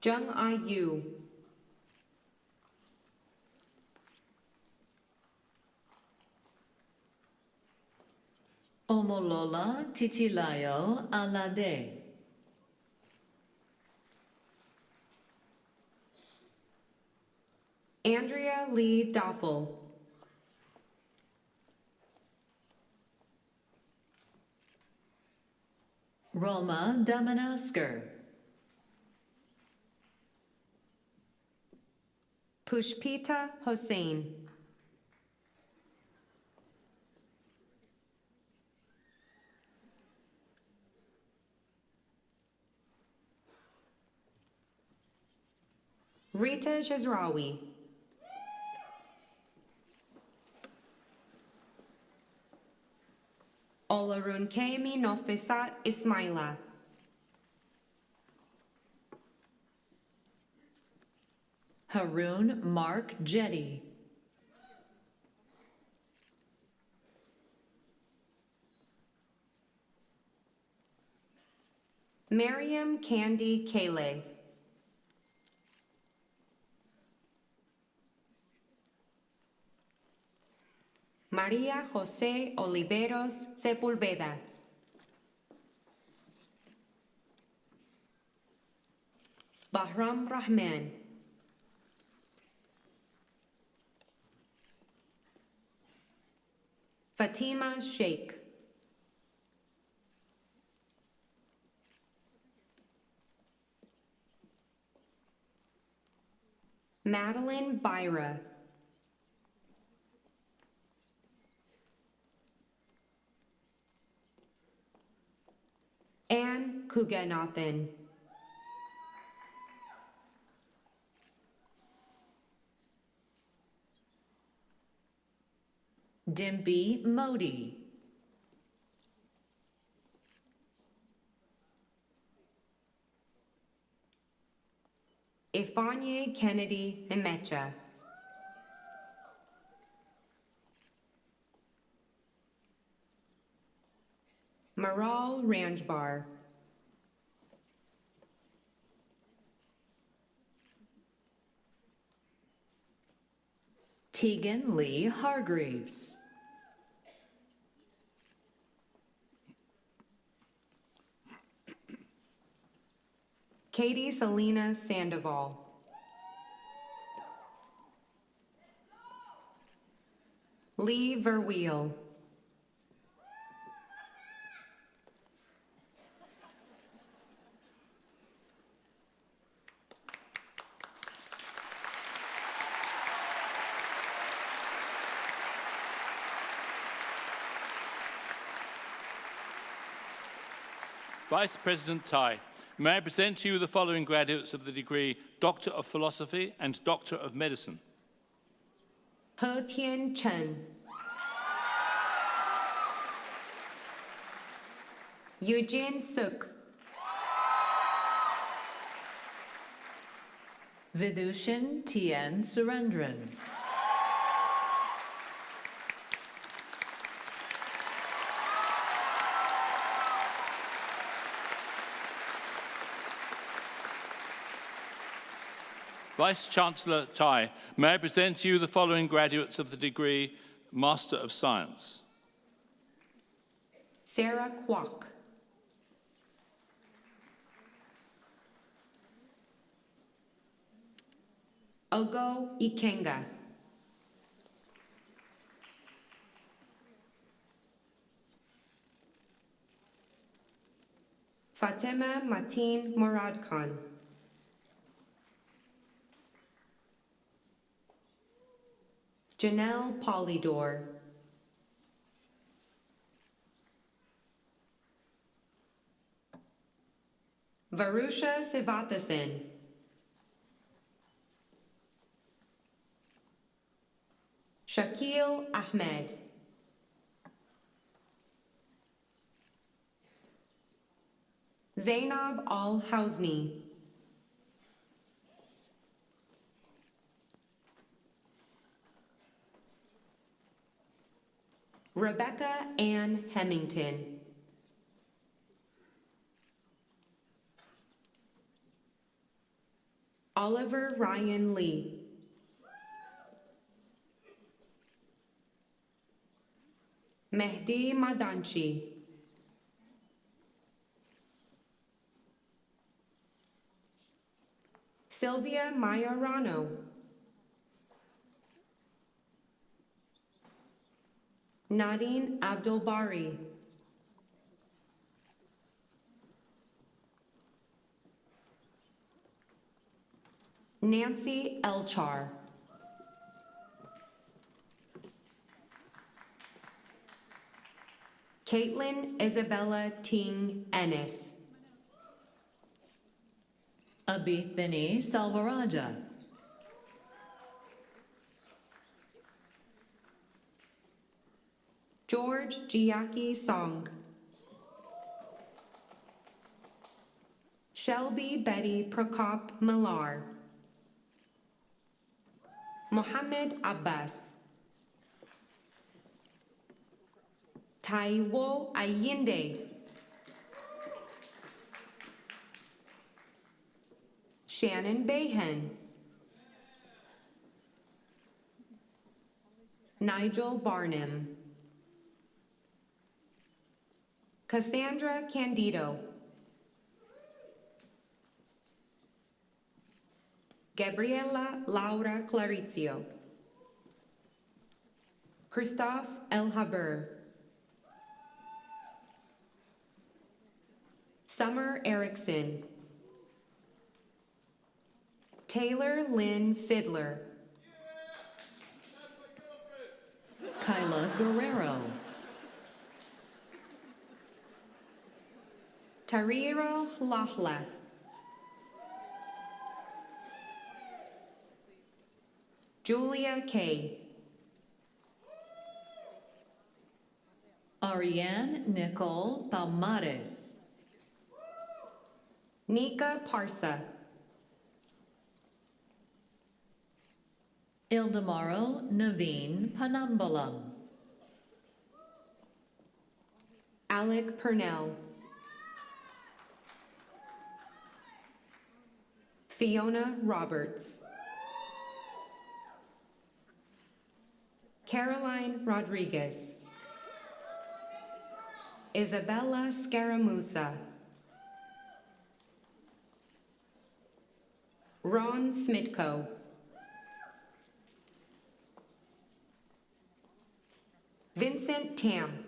Jung Ai-yu. Omolola Titilayo Alade. Andrea Lee Doffel. Roma Damanasker. Pushpita Hossain. Rita Jazrawi. Olarunkemi Nofisat Ismaila. Harun Mark Jetty. Miriam Candy Kale. Maria Jose Oliveros Sepulveda. Bahram Rahman. Fatima Sheikh. Madeline Byra. Anne Kuganathan. Dimpy Modi. Ifanye Kennedy Emecha. Maral Ranjbar. Tegan Lee Hargreaves. Katie Selena Sandoval. Lee Verweel. Vice President Tai, may I present to you the following graduates of the degree Doctor of Philosophy and Doctor of Medicine. He Tien Chen. Eugene Suk. Vidushan Tien Surendran. Vice-Chancellor Tai, may I present to you the following graduates of the degree Master of Science. Sarah Kwok. Ogo Ikenga. Fatima Mateen Morad Khan. Janelle Polydor. Varusha Sivathasan. Shakil Ahmed. Zainab Al-Housni. Rebecca Ann Hemmington. Oliver Ryan Lee. Mehdi Madanchi. Sylvia Mayorano. Nadine Abdul-Bari. Nancy Elchar. Caitlin Isabella Ting Ennis. Abithini Salvaraja. George Giaki Song. Shelby Betty Prokop Millar. Mohammed Abbas. Taiwo Ayinde. Shannon Bayhen. Nigel Barnum. Cassandra Candido. Gabriela Laura Clarizio. Christophe El Haber. Summer Erickson. Taylor Lynn Fiddler. Kyla Guerrero. Tariro Hlahla. Julia Kay. Ariane Nicole Palmares. Nika Parsa. Ildemaro Naveen Panambalam. Alec Purnell. Fiona Roberts. Caroline Rodriguez. Isabella Scaramuza. Ron Smitko. Vincent Tam.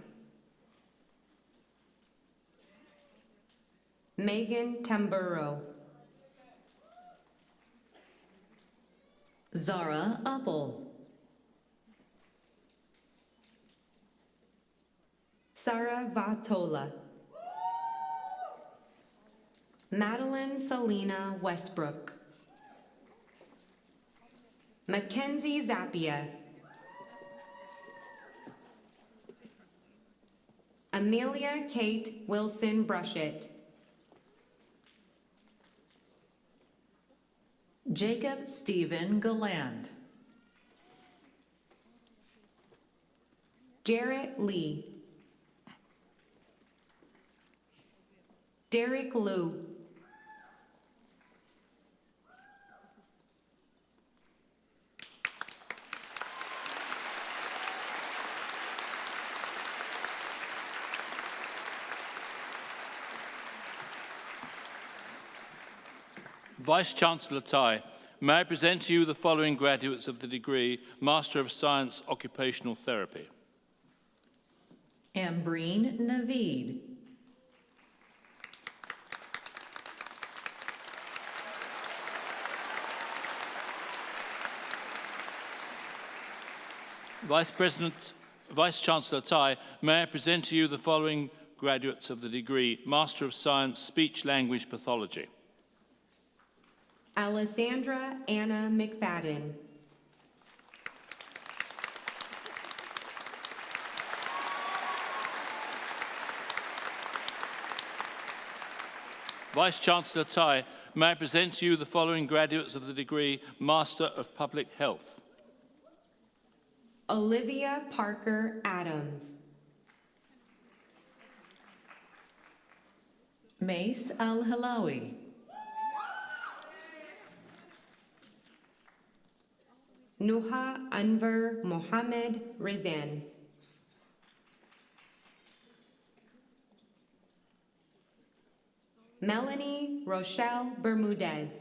Megan Tamburo. Zara Apple. Sarah Vatola. Madeline Selena Westbrook. Mackenzie Zappia. Amelia Kate Wilson Brushett. Jacob Stephen Galland. Jarrett Lee. Derek Liu. Vice-Chancellor Tai, may I present to you the following graduates of the degree Master of Science Occupational Therapy. Ambreen Naveed. Vice-Chancellor Tai, may I present to you the following graduates of the degree Master of Science Speech-Language Pathology. Alessandra Anna McFadden. Vice-Chancellor Tai, may I present to you the following graduates of the degree Master of Public Health. Olivia Parker Adams. Mace Al-Halawi. Nuha Anvar Mohammed Rizan. Melanie Rochelle Bermudez.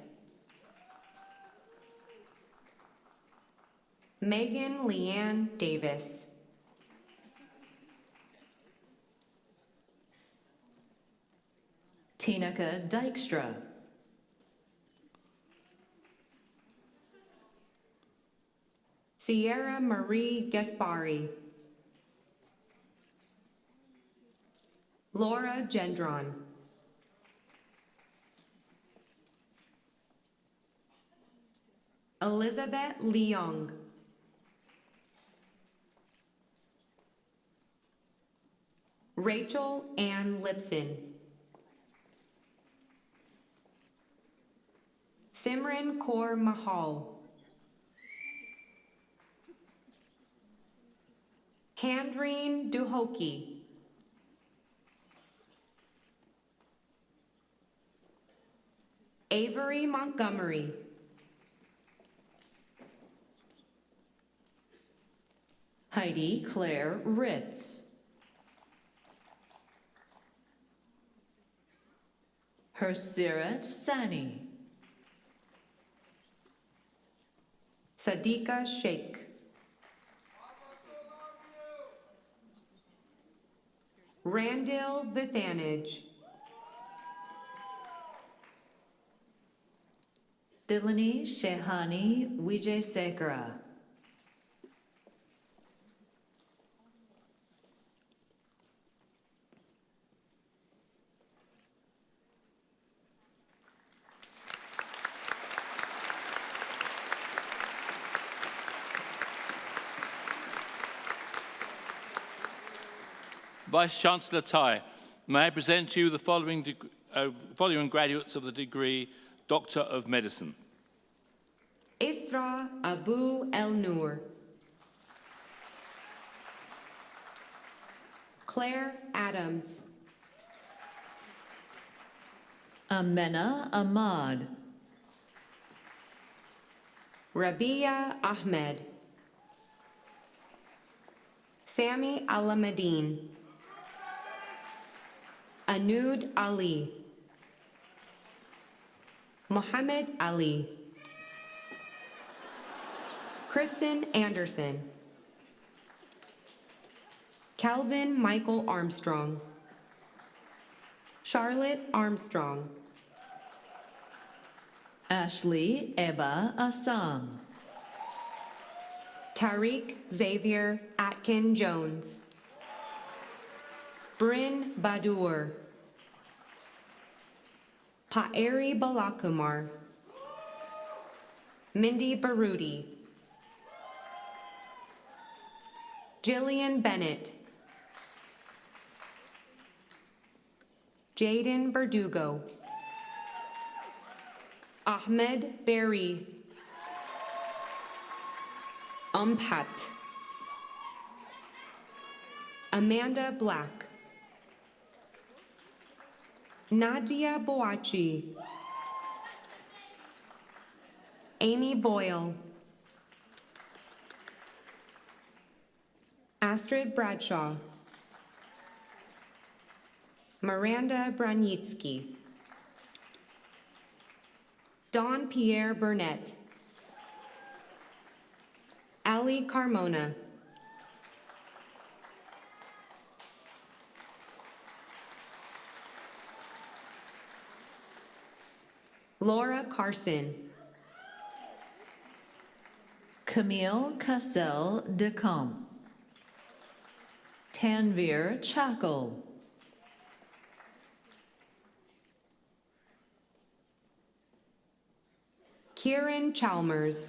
Megan Leanne Davis. Tinaka Dykstra. Sierra Marie Gaspari. Laura Gendron. Elizabeth Leong. Rachel Ann Lipson. Simran Kaur Mahal. Handreen Duhoki. Avery Montgomery. Heidi Claire Ritz. Hersirat Sani. Sadiqa Sheikh. Randall Vithanage. Dilani Shehani Wijesekara. Vice-Chancellor Tai, may I present to you the following graduates of the degree Doctor of Medicine. Isra Abu El Noor. Claire Adams. Amena Ahmad. Rabia Ahmed. Sami Alamadin. Anud Ali. Muhammad Ali. Kristen Anderson. Calvin Michael Armstrong. Charlotte Armstrong. Ashley Eba Assam. Tariq Xavier Atkin Jones. Bryn Badur. Paeri Balakumar. Mindy Baruti. Jillian Bennett. Jaden Verdugo. Ahmed Berry. Umpat. Amanda Black. Nadia Boachi. Amy Boyle. Astrid Bradshaw. Miranda Branitzky. Don Pierre Burnett. Ali Carmona. Laura Carson. Camille Cassell de Camp. Tanvir Chakal. Kieran Chalmers.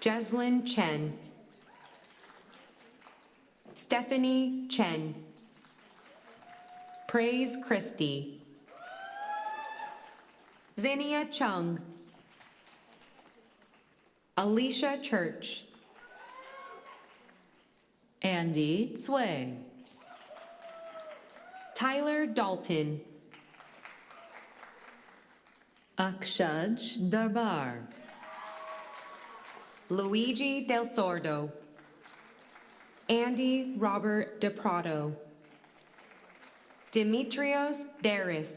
Jeslyn Chen. Stephanie Chen. Praise Christie. Zinnia Chung. Alicia Church. Andy Tsui. Tyler Dalton. Akshaj Darbar. Luigi Del Sordo. Andy Robert DePrado. Dimitrios Daris.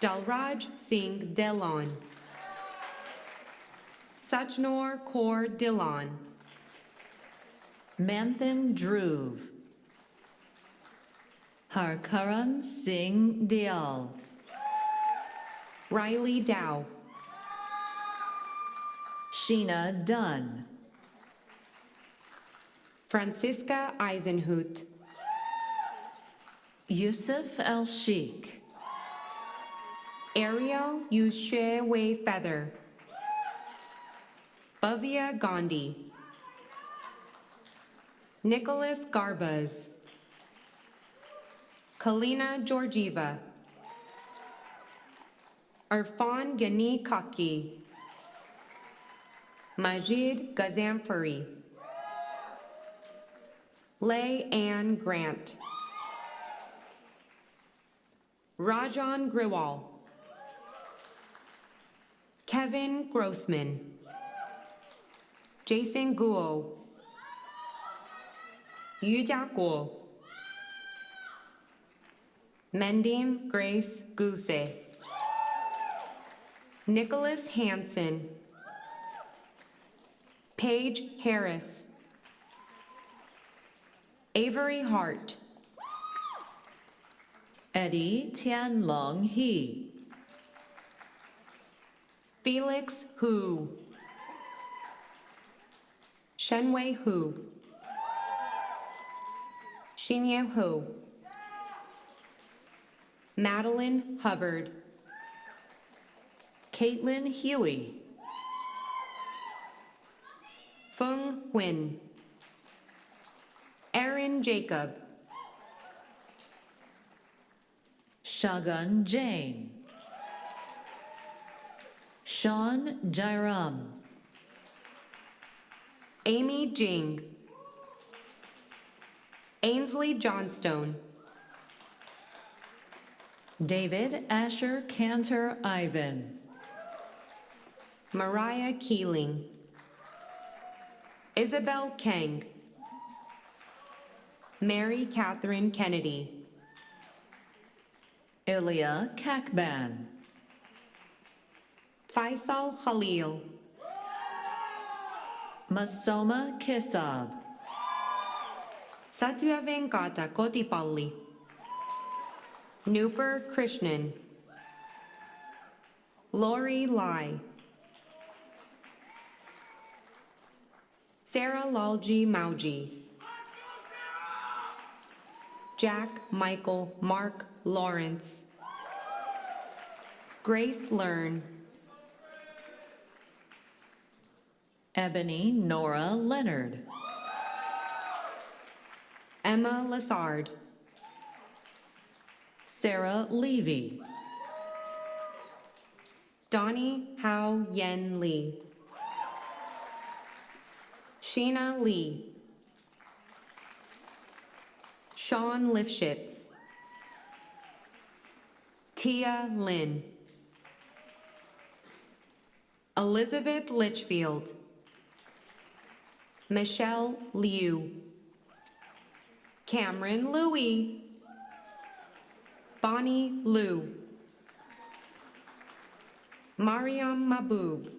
Dalraj Singh Delon. Sachnor Kaur Dillon. Manthan Dhruv. Harkaran Singh Dial. Riley Dow. Sheena Dunn. Francisca Eisenhut. Yusuf El Sheikh. Ariel Yushe Feather. Bhavya Gandhi. Nicholas Garbaz. Kalina Georgieva. Irfan Ghani Kaki. Majid Gazamfari. Leigh Ann Grant. Rajan Griwal. Kevin Grossman. Jason Guo. Yujia Guo. Mendim Grace Guse. Nicholas Hansen. Paige Harris. Avery Hart. Eddie Tianlong He. Felix Hu. Shenwei Hu. Xinye Hu. Madeline Hubbard. Caitlin Huey. Feng Huyen. Aaron Jacob. Shagun Jane. Sean Jairam. Amy Jing. Ainsley Johnstone. David Asher Cantor Ivan. Mariah Keeling. Isabel Kang. Mary Catherine Kennedy. Ilya Kakban. Faisal Khalil. Masoma Kisab. Satya Venkata Kotipalli. Nupur Krishnan. Lori Lai. Sarah Lalji Mauji. Jack Michael Mark Lawrence. Grace Learn. Ebony Nora Leonard. Emma Lassard. Sarah Levy. Donnie Hao Yen Lee. Sheena Lee. Sean Lifshitz. Tia Lynn. Elizabeth Litchfield. Michelle Liu. Cameron Louie. Bonnie Liu. Mariam Mahbub.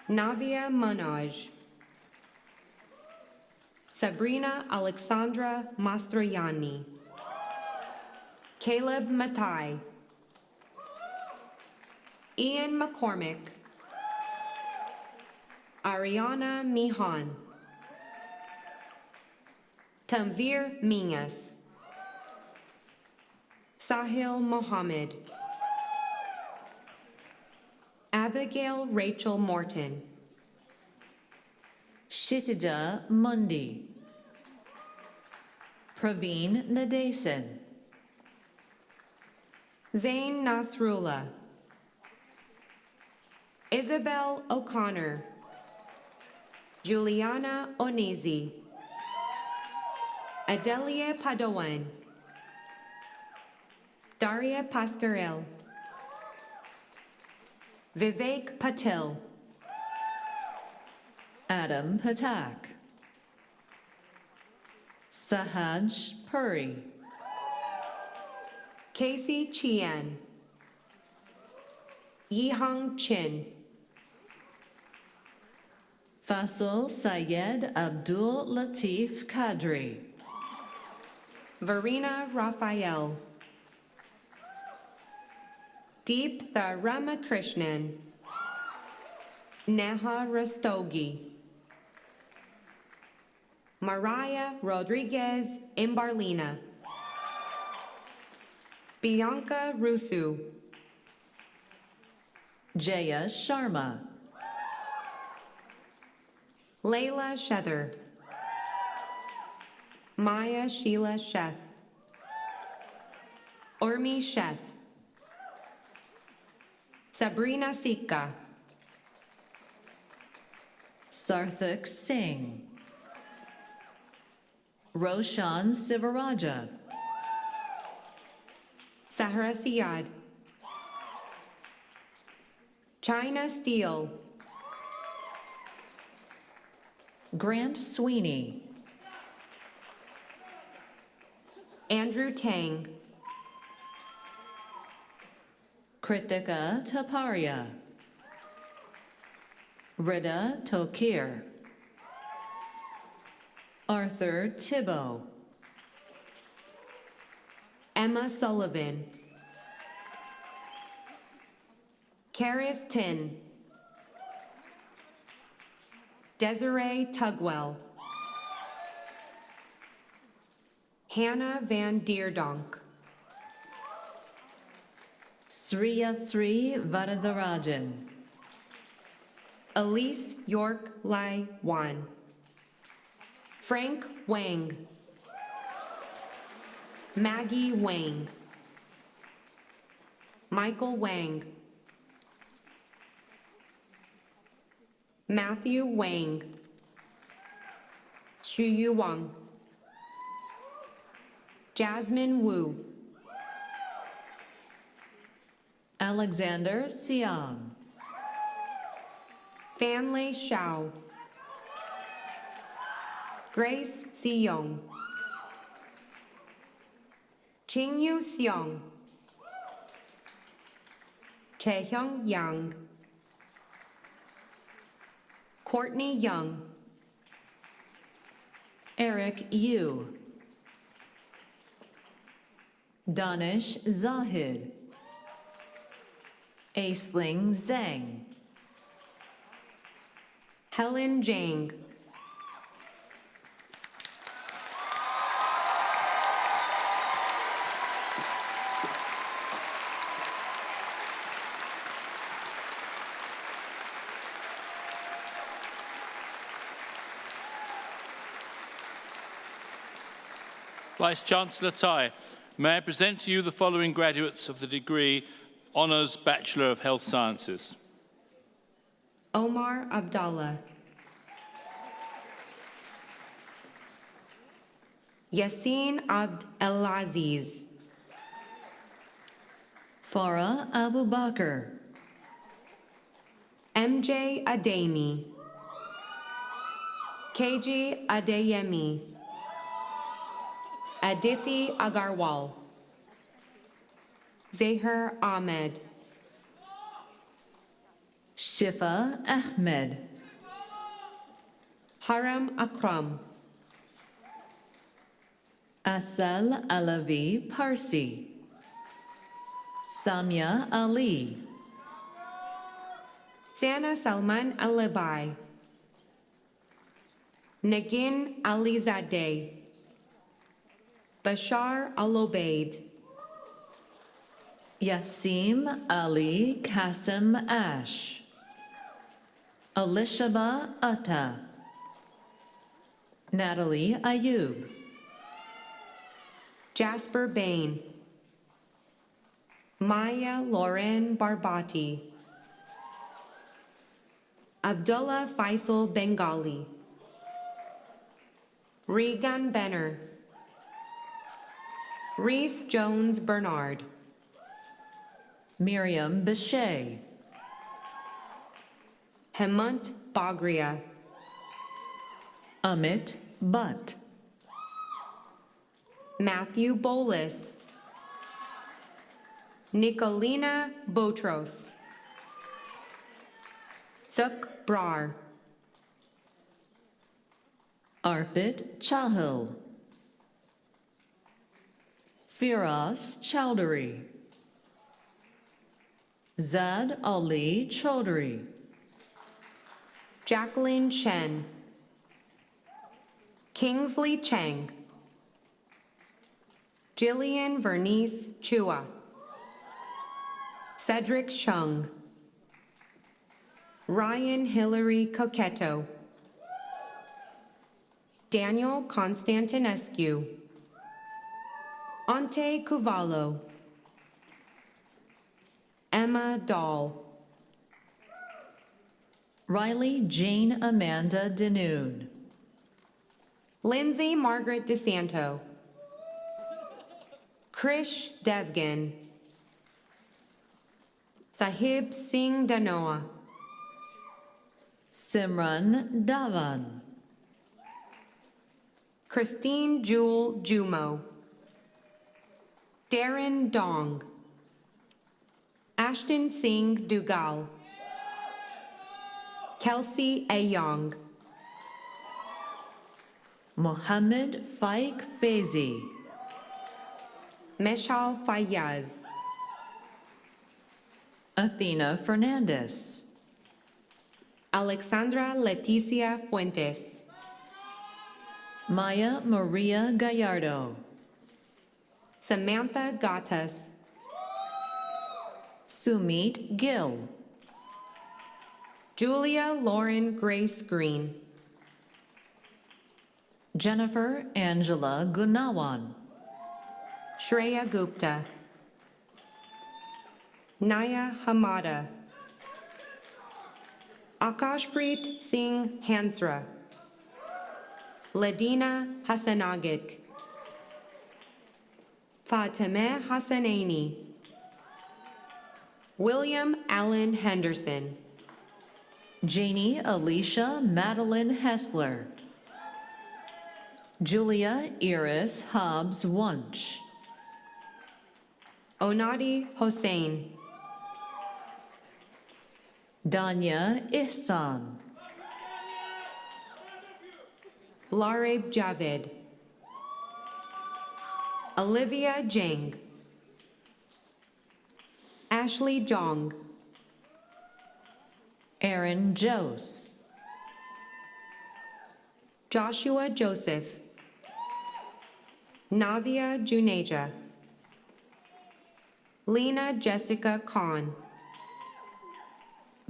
Navia Manoj. Sabrina Alexandra Mastroianni. Caleb Matai. Ian McCormick. Ariana Mihan. Tanvir Mingas. Sahil Mohammed. Abigail Rachel Morton. Shitija Mundi. Praveen Nadesan, Zain Nasrullah, Isabel O'Connor, Juliana Onezi, Adelia Padoan, Daria Pascarel, Vivek Patil, Adam Patak, Sahaj Puri, Casey Chian, Yihang Chin, Faisal Syed Abdul Latif Kadri, Verena Raphael, Deeptha Ramakrishnan, Neha Rastogi, Mariah Rodriguez Imbarlina, Bianca Rusu, Jaya Sharma, Layla Shether, Maya Sheila Sheth, Urmi Sheth, Sabrina Sika, Sarthak Singh, Roshan Sivaraja, Sahara Siad, China Steele, Grant Sweeney, Andrew Tang, Kritika Taparia, Rida Tokir, Arthur Thibault, Emma Sullivan, Karis Tin, Desiree Tugwell, Hannah Van Deerdonk, Sriyasri Varadarajan, Elise York Lai Wan, Frank Wang, Maggie Wang, Michael Wang, Matthew Wang, Shuyu Wang, Jasmine Wu, Alexander Siang, Fanlei Shao, Grace Siyong, Qingyu Xiong, Chaehyung Yang, Courtney Young, Eric Yu, Danish Zahid, Aisling Zhang, Helen Jang, Vice-Chancellor Tai, may I present to you the following graduates of the degree Honours Bachelor of Health Sciences. Omar Abdallah, Yassine Abd El-Aziz, Farah Abu Bakr, MJ Ademi, KG Adeyemi, Aditi Agarwal, Zahir Ahmed, Shifa Ahmed, Haram Akram, Asal Alavi Parsi, Samia Ali, Sana Salman Alibai, Nagin Alizadeh, Bashar Al-Obaid, Yassim Ali Qasim Ash, Alishaba Atta, Natalie Ayub, Jasper Bain, Maya Lauren Barbati, Abdullah Faisal Bengali, Regan Benner, Reese Jones Bernard, Miriam Bechet, Hemant Bagria, Amit Butt, Matthew Bolus, Nicolina Botros, Suk Brar, Arpit Chahil, Firas Chowdhury, Zad Ali Chaudhry, Jacqueline Chen, Kingsley Chang, Jillian Vernice Chua, Cedric Shung, Ryan Hillary Coquetto, Daniel Constantinescu, Ante Cuvallo, Emma Dahl, Riley Jane Amanda Denoon, Lindsay Margaret DeSanto, Krish Devgan, Sahib Singh Danoa, Simran Dhawan, Christine Jewel Jumo, Darren Dong, Ashton Singh Dugal, Kelsey Ayong, Mohammed Faik Faizi, Meshal Fayaz, Athena Fernandez, Alexandra Leticia Fuentes, Maya Maria Gallardo, Samantha Gatas, Sumit Gill, Julia Lauren Grace Green, Jennifer Angela Gunawan, Shreya Gupta, Naya Hamada, Akashpreet Singh Hansra, Ladina Hassanagik, Fatemeh Hassanaini, William Allen Henderson, Janie Alicia Madeline Hessler, Julia Iris Hobbs Wunsch, Onadi Hossein, Danya Ihsan, Lareb Javed, Olivia Jang, Ashley Jong, Aaron Jose, Joshua Joseph, Navia Juneja, Lena Jessica Khan,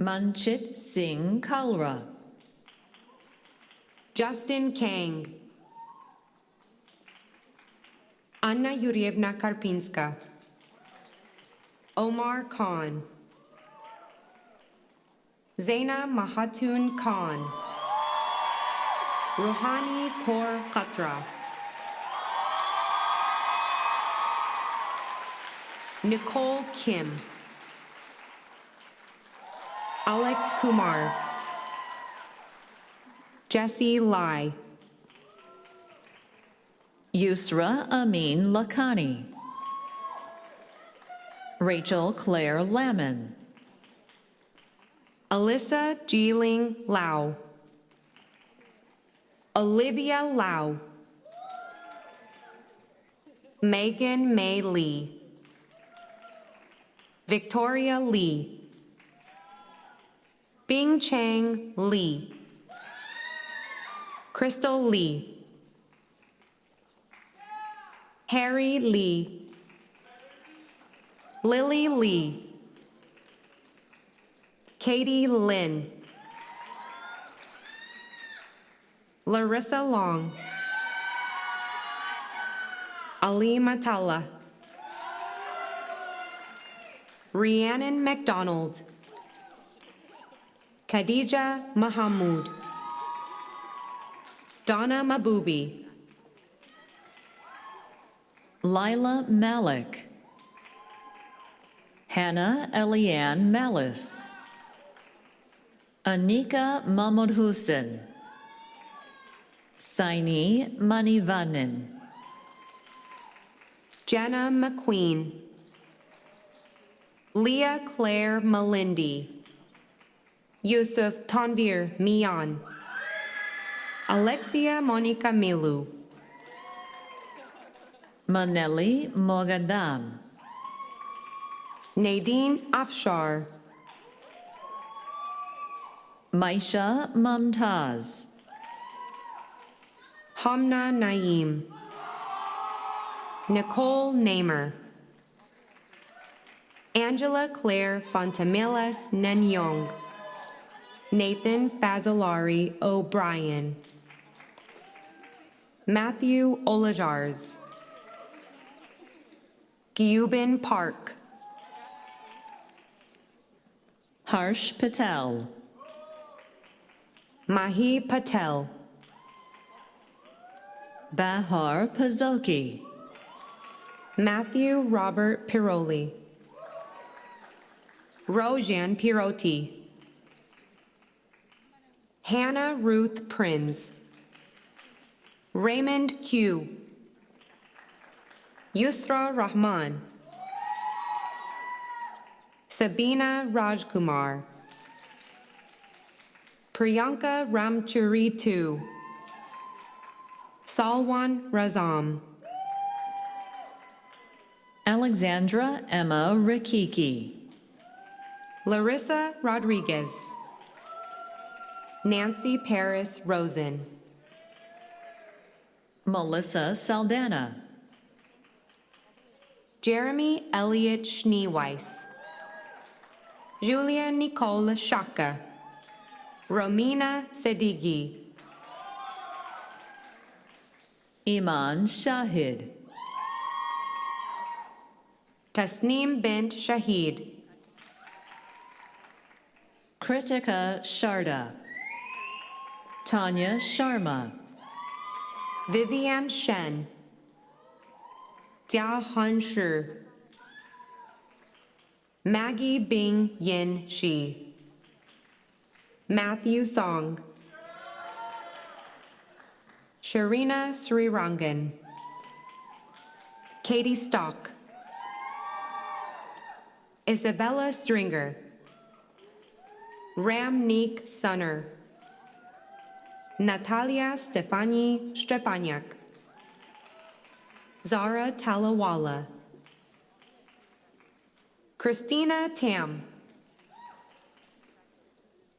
Manchit Singh Kalra, Justin Kang, Anna Yurievna Karpinska, Omar Khan, Zaina Mahatun Khan, Rouhani Kaur Khatra, Nicole Kim, Alex Kumar, Jesse Lai, Yusra Amin Lakhani, Rachel Claire Lamon, Alyssa Jiling Lau, Olivia Lau, Megan May Lee, Victoria Lee, Bing Chang Lee, Crystal Lee, Harry Lee, Lily Lee, Katie Lin, Larissa Long, Ali Matalla. Rhiannon McDonald. Khadija Mahamud. Donna Mabubi. Lila Malik. Hannah Eliane Malis. Anika Mahmoud Hussein. Saini Manivanan. Jenna McQueen. Leah Claire Malindi. Yusuf Tanvir Mian. Alexia Monica Milu. Maneli Mogadam. Nadine Afshar. Maisha Mumtaz. Hamna Naeem. Nicole Namer. Angela Claire Fontamilas Nenyong. Nathan Fazalari O'Brien. Matthew Olajars. Gyubin Park. Harsh Patel. Mahi Patel. Bahar Pazoki. Matthew Robert Piroli. Rojan Piroti. Hannah Ruth Prinz. Raymond Q. Yusra Rahman. Sabina Rajkumar. Priyanka Ramchuri II. Salwan Razam. Alexandra Emma Rikiki. Larissa Rodriguez. Nancy Paris Rosen. Melissa Saldana. Jeremy Elliott Schneeweiss. Julia Nicole Shaka. Romina Sedigi. Iman Shahid. Tasneem Bint Shahid. Kritika Sharda. Tanya Sharma. Vivian Shen. Jia Han Shi. Maggie Bing Yin Shi. Matthew Song. Sharina Srirangan. Katie Stock. Isabella Stringer. Ramnik Sunner. Natalia Stefani Strepaniak. Zara Talawala. Christina Tam.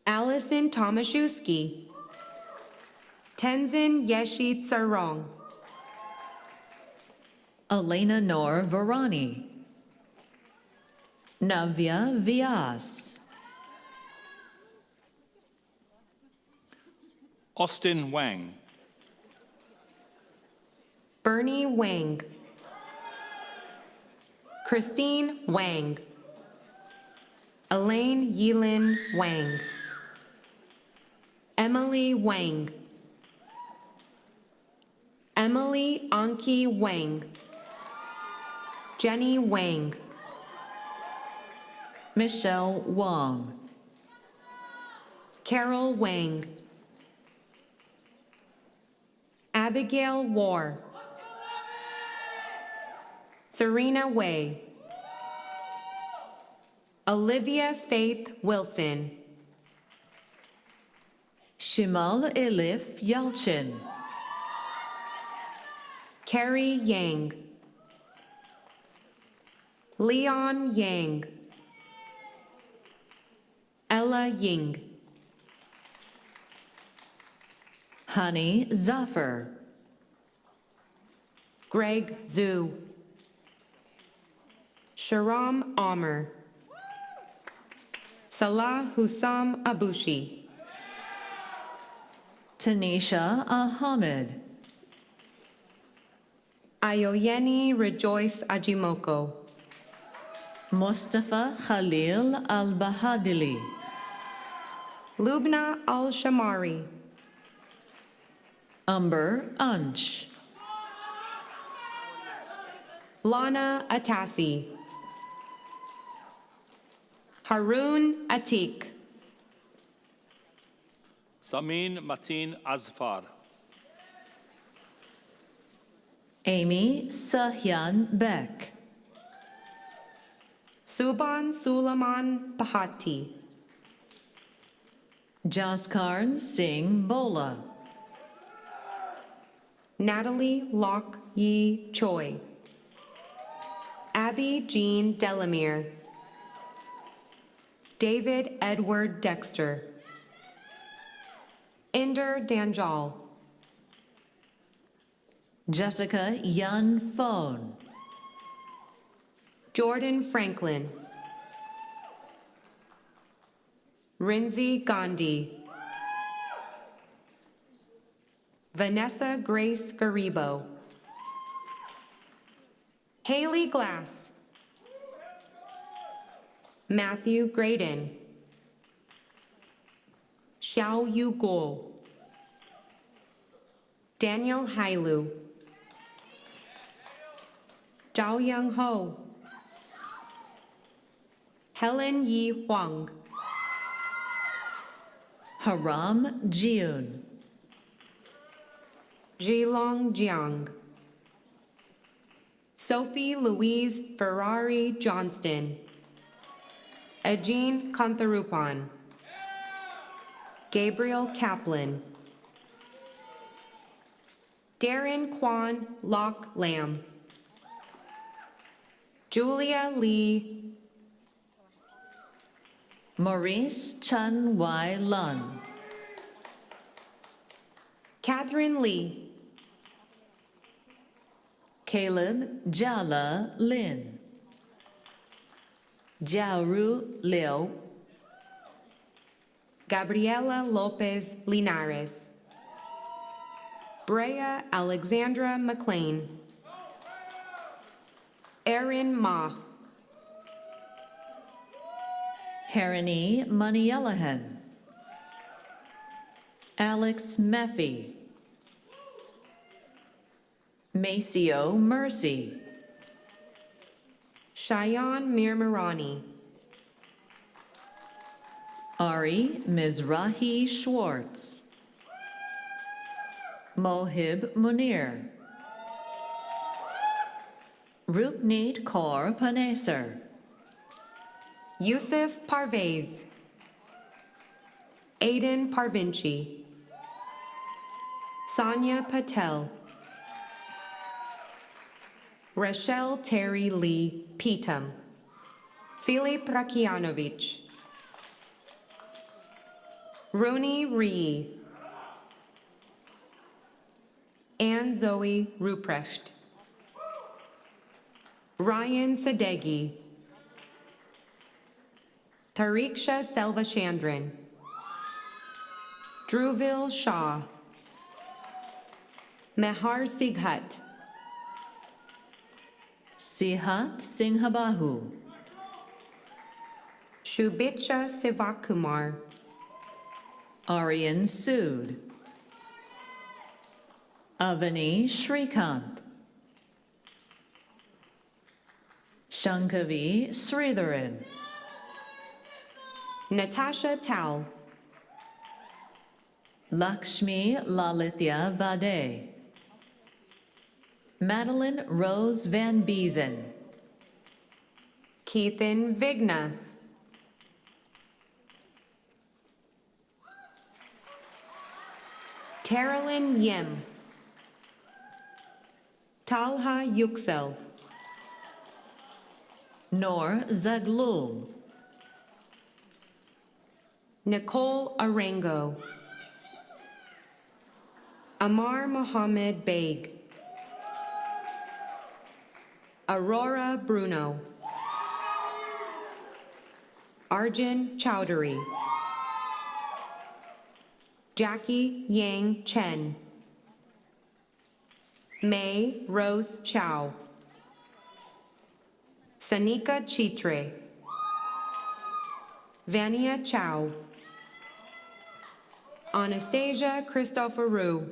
Allison Tomaszewski. Tenzin Yeshi Tsarong. Elena Nor Varani. Navya Vyas. Austin Wang. Bernie Wang. Christine Wang. Elaine Yilin Wang. Emily Wang. Emily Anki Wang. Jenny Wang. Michelle Wong. Carol Wang. Abigail War. Serena Way. Olivia Faith Wilson. Shimal Elif Yalchin. Carrie Yang. Leon Yang. Ella Ying. Honey Zafar. Greg Zhu. Sharam Amr. Salah Hussam Abushi. Tanisha Ahmed. Ayoyeni Rejoice Ajimoko. Mustafa Khalil Al-Bahadili. Lubna Al-Shamari. Umber Ansh. Lana Atasi. Harun Atik. Samin Mateen Azfar. Amy Sahyan Beck. Suban Sulaman Bahati. Jaskarn Singh Bola. Natalie Lok Yi Choi. Abby Jean Delamere. David Edward Dexter. Inder Danjal. Jessica Yun Phone. Jordan Franklin. Rinzi Gandhi. Vanessa Grace Garibo. Haley Glass. Matthew Graydon. Xiao Yu Guo. Daniel Hailu. Zhao Young Ho. Helen Yi Huang. Haram Jiun. Jilong Jiang. Sophie Louise Ferrari Johnston. Ajin Kantharupan. Gabriel Kaplan. Darren Kwan Lok Lam. Julia Lee. Maurice Chan Wai Lun. Catherine Lee. Caleb Jala Lin. Jiaoru Liu. Gabriela Lopez Linares. Brea Alexandra McLean. Erin Ma. Harini Manielahan. Alex Meffy. Maceo Mercy. Shayan Mirmarani. Ari Mizrahi Schwartz. Mohib Munir. Rupneet Kaur Paneser. Yusuf Parvez. Aiden Parvinci. Sonia Patel. Rachel Terry Lee Petum. Filip Rakianovich. Roni Ree. Anne Zoe Ruprecht. Ryan Sadeghi. Tariksha Selvachandran. Druville Shah. Mehar Sighat. Sihat Singhabahu. Shubitcha Sivakumar. Aryan Sood. Avani Shrikant. Shankavi Sridharan. Natasha Tal. Lakshmi Lalitya Vade. Madeline Rose Van Beesen. Keithan Vigna. Terilyn Yim. Talha Yüksel. Nor Zaglul. Nicole Arango. Amar Mohammed Baig. Aurora Bruno. Arjun Chowdhury. Jackie Yang Chen. May Rose Chow. Sanika Chitre. Vania Chow. Anastasia Christoforou.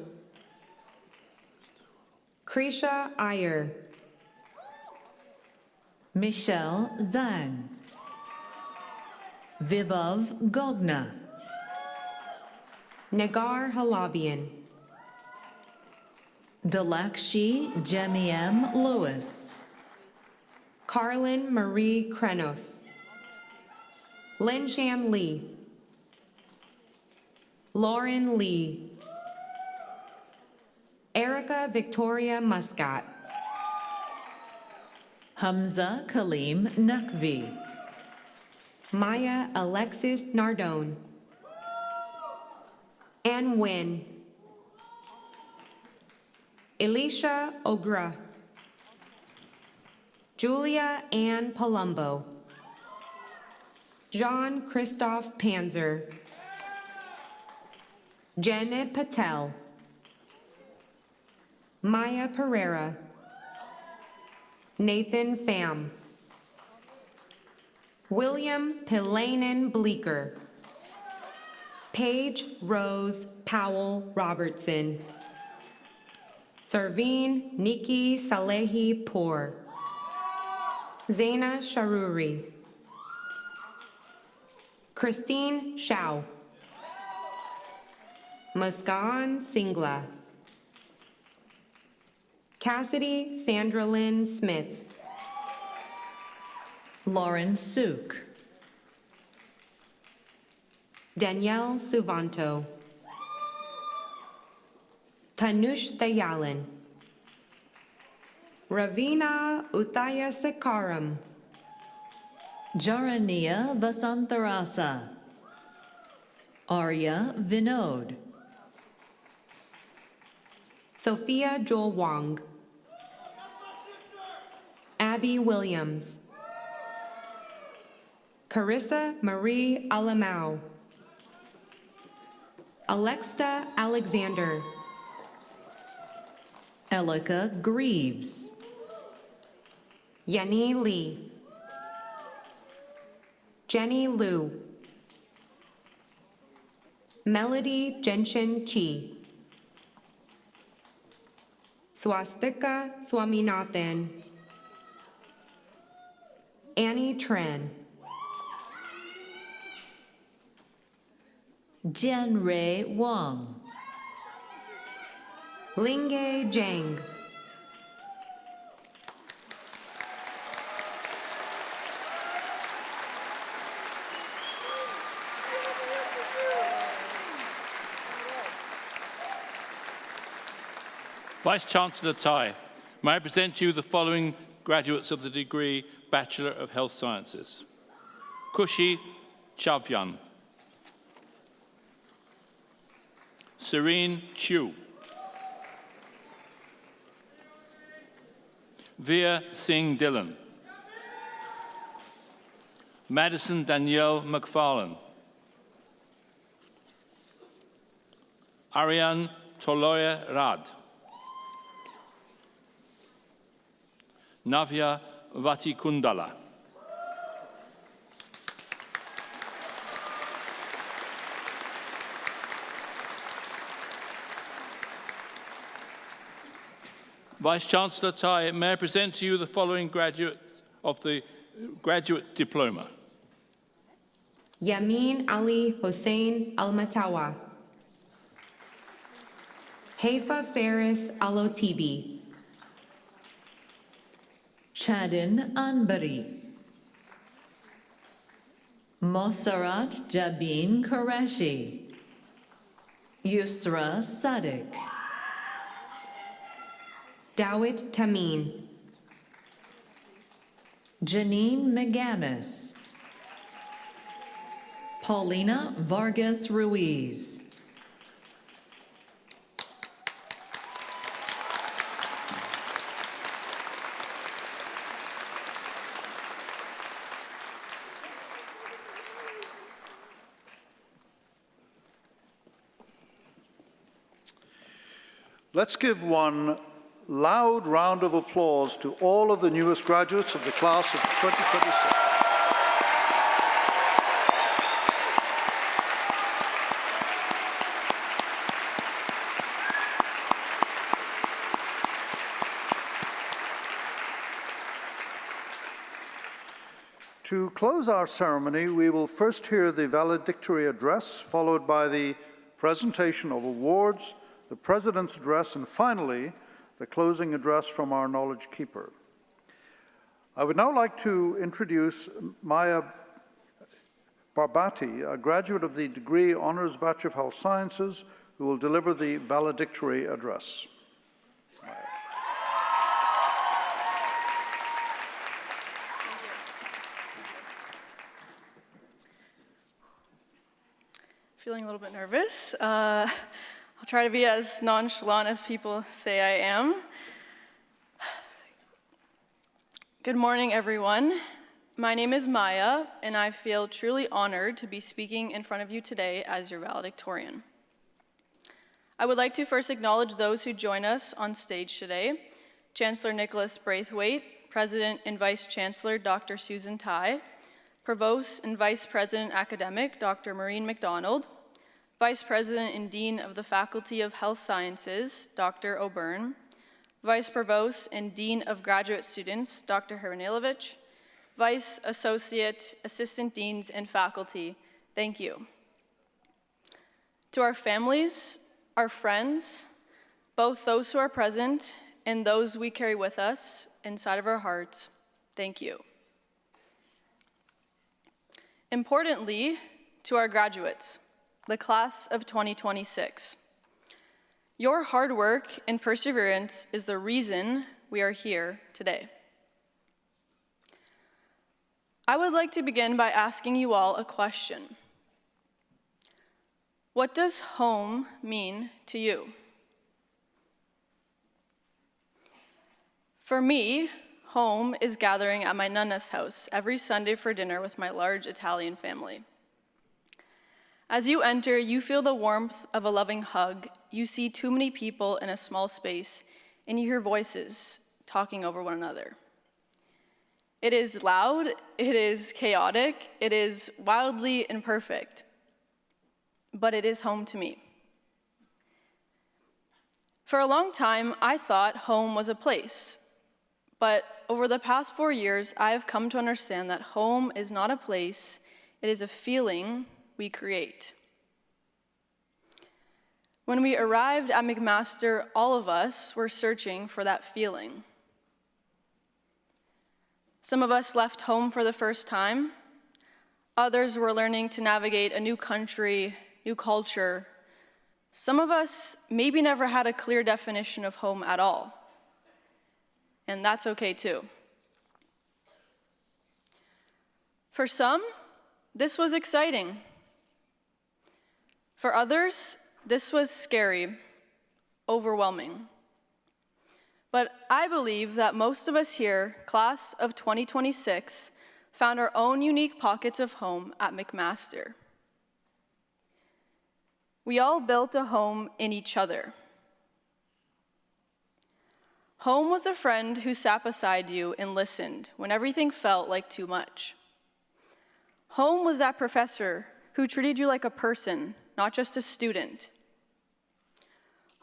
Krisha Iyer. Michelle Zhang. Vibhav Gogna. Nagar Halabian. Dalakshi Jemiem Lewis. Carlin Marie Krenos. Linshan Lee. Lauren Lee. Erica Victoria Muscat. Hamza Kaleem Naqvi. Maya Alexis Nardone. Ann Wynn. Elisha Ogra. Julia Ann Palumbo. John Christoph Panzer. Janet Patel. Maya Pereira. Nathan Pham. William Pilanen Bleeker. Paige Rose Powell Robertson. Sarveen Nikki Salehi Poor. Zaina Sharuri. Christine Shao. Muskan Singla. Cassidy Sandra Lynn Smith. Lauren Suk. Danielle Suvanto. Tanush Dayalan. Ravina Uthaya Sikaram. Jarania Vasantarasa. Arya Vinod. Sophia Joel Wong. Abby Williams. Carissa Marie Alamau. Alexa Alexander. Elika Greaves. Yanni Lee. Jenny Liu. Melody Genshin Chi. Swastika Swaminathan. Annie Tran. Jianrei Wang. Lingge Zhang. Vice-Chancellor Tai, may I present to you the following graduates of the degree Bachelor of Health Sciences. Kushi Chavyan. Serene Chu. Veer Singh Dillon. Madison Danielle McFarlane. Ariane Toloya Rad. Navya Vatikundala. Vice-Chancellor Tai, may I present to you the following graduates of the graduate diploma. Yamin Ali Hossein Almatawa. Haifa Ferris Alotibi. Chadin Anbari. Mosarat Jabin Qureshi. Yusra Sadiq. Dawit Tamim. Janine McGamis. Paulina Vargas Ruiz. Let's give one loud round of applause to all of the newest graduates of the class of 2026. To close our ceremony, we will first hear the valedictory address, followed by the presentation of awards, the President's address, and finally, the closing address from our knowledge keeper. I would now like to introduce Maya Barbati, a graduate of the Degree Honours Bachelor of Health Sciences, who will deliver the valedictory address. Feeling a little bit nervous. I'll try to be as nonchalant as people say I am. Good morning, everyone. My name is Maya, and I feel truly honored to be speaking in front of you today as your valedictorian. I would like to first acknowledge those who join us on stage today: Chancellor Nicholas Braithwaite, President and Vice Chancellor Dr. Susan Tai, Provost and Vice President Academic Dr. Maureen McDonald, Vice President and Dean of the Faculty of Health Sciences Dr. O'Byrne, Vice Provost and Dean of Graduate Students Dr. Hranilevich, Vice Associate, Assistant Deans, and faculty, thank you. To our families, our friends, both those who are present and those we carry with us inside of our hearts, thank you. Importantly, to our graduates, the class of 2026. Your hard work and perseverance is the reason we are here today. I would like to begin by asking you all a question. What does home mean to you? For me, home is gathering at my nonna's house every Sunday for dinner with my large Italian family. As you enter, you feel the warmth of a loving hug, you see too many people in a small space, and you hear voices talking over one another. It is loud, it is chaotic, it is wildly imperfect, but it is home to me. For a long time, I thought home was a place, but over the past 4 years, I have come to understand that home is not a place, it is a feeling we create. When we arrived at McMaster, all of us were searching for that feeling. Some of us left home for the first time. Others were learning to navigate a new country, new culture. Some of us maybe never had a clear definition of home at all. And that's okay too. For some, this was exciting. For others, this was scary, overwhelming. But I believe that most of us here, class of 2026, found our own unique pockets of home at McMaster. We all built a home in each other. Home was a friend who sat beside you and listened when everything felt like too much. Home was that professor who treated you like a person, not just a student.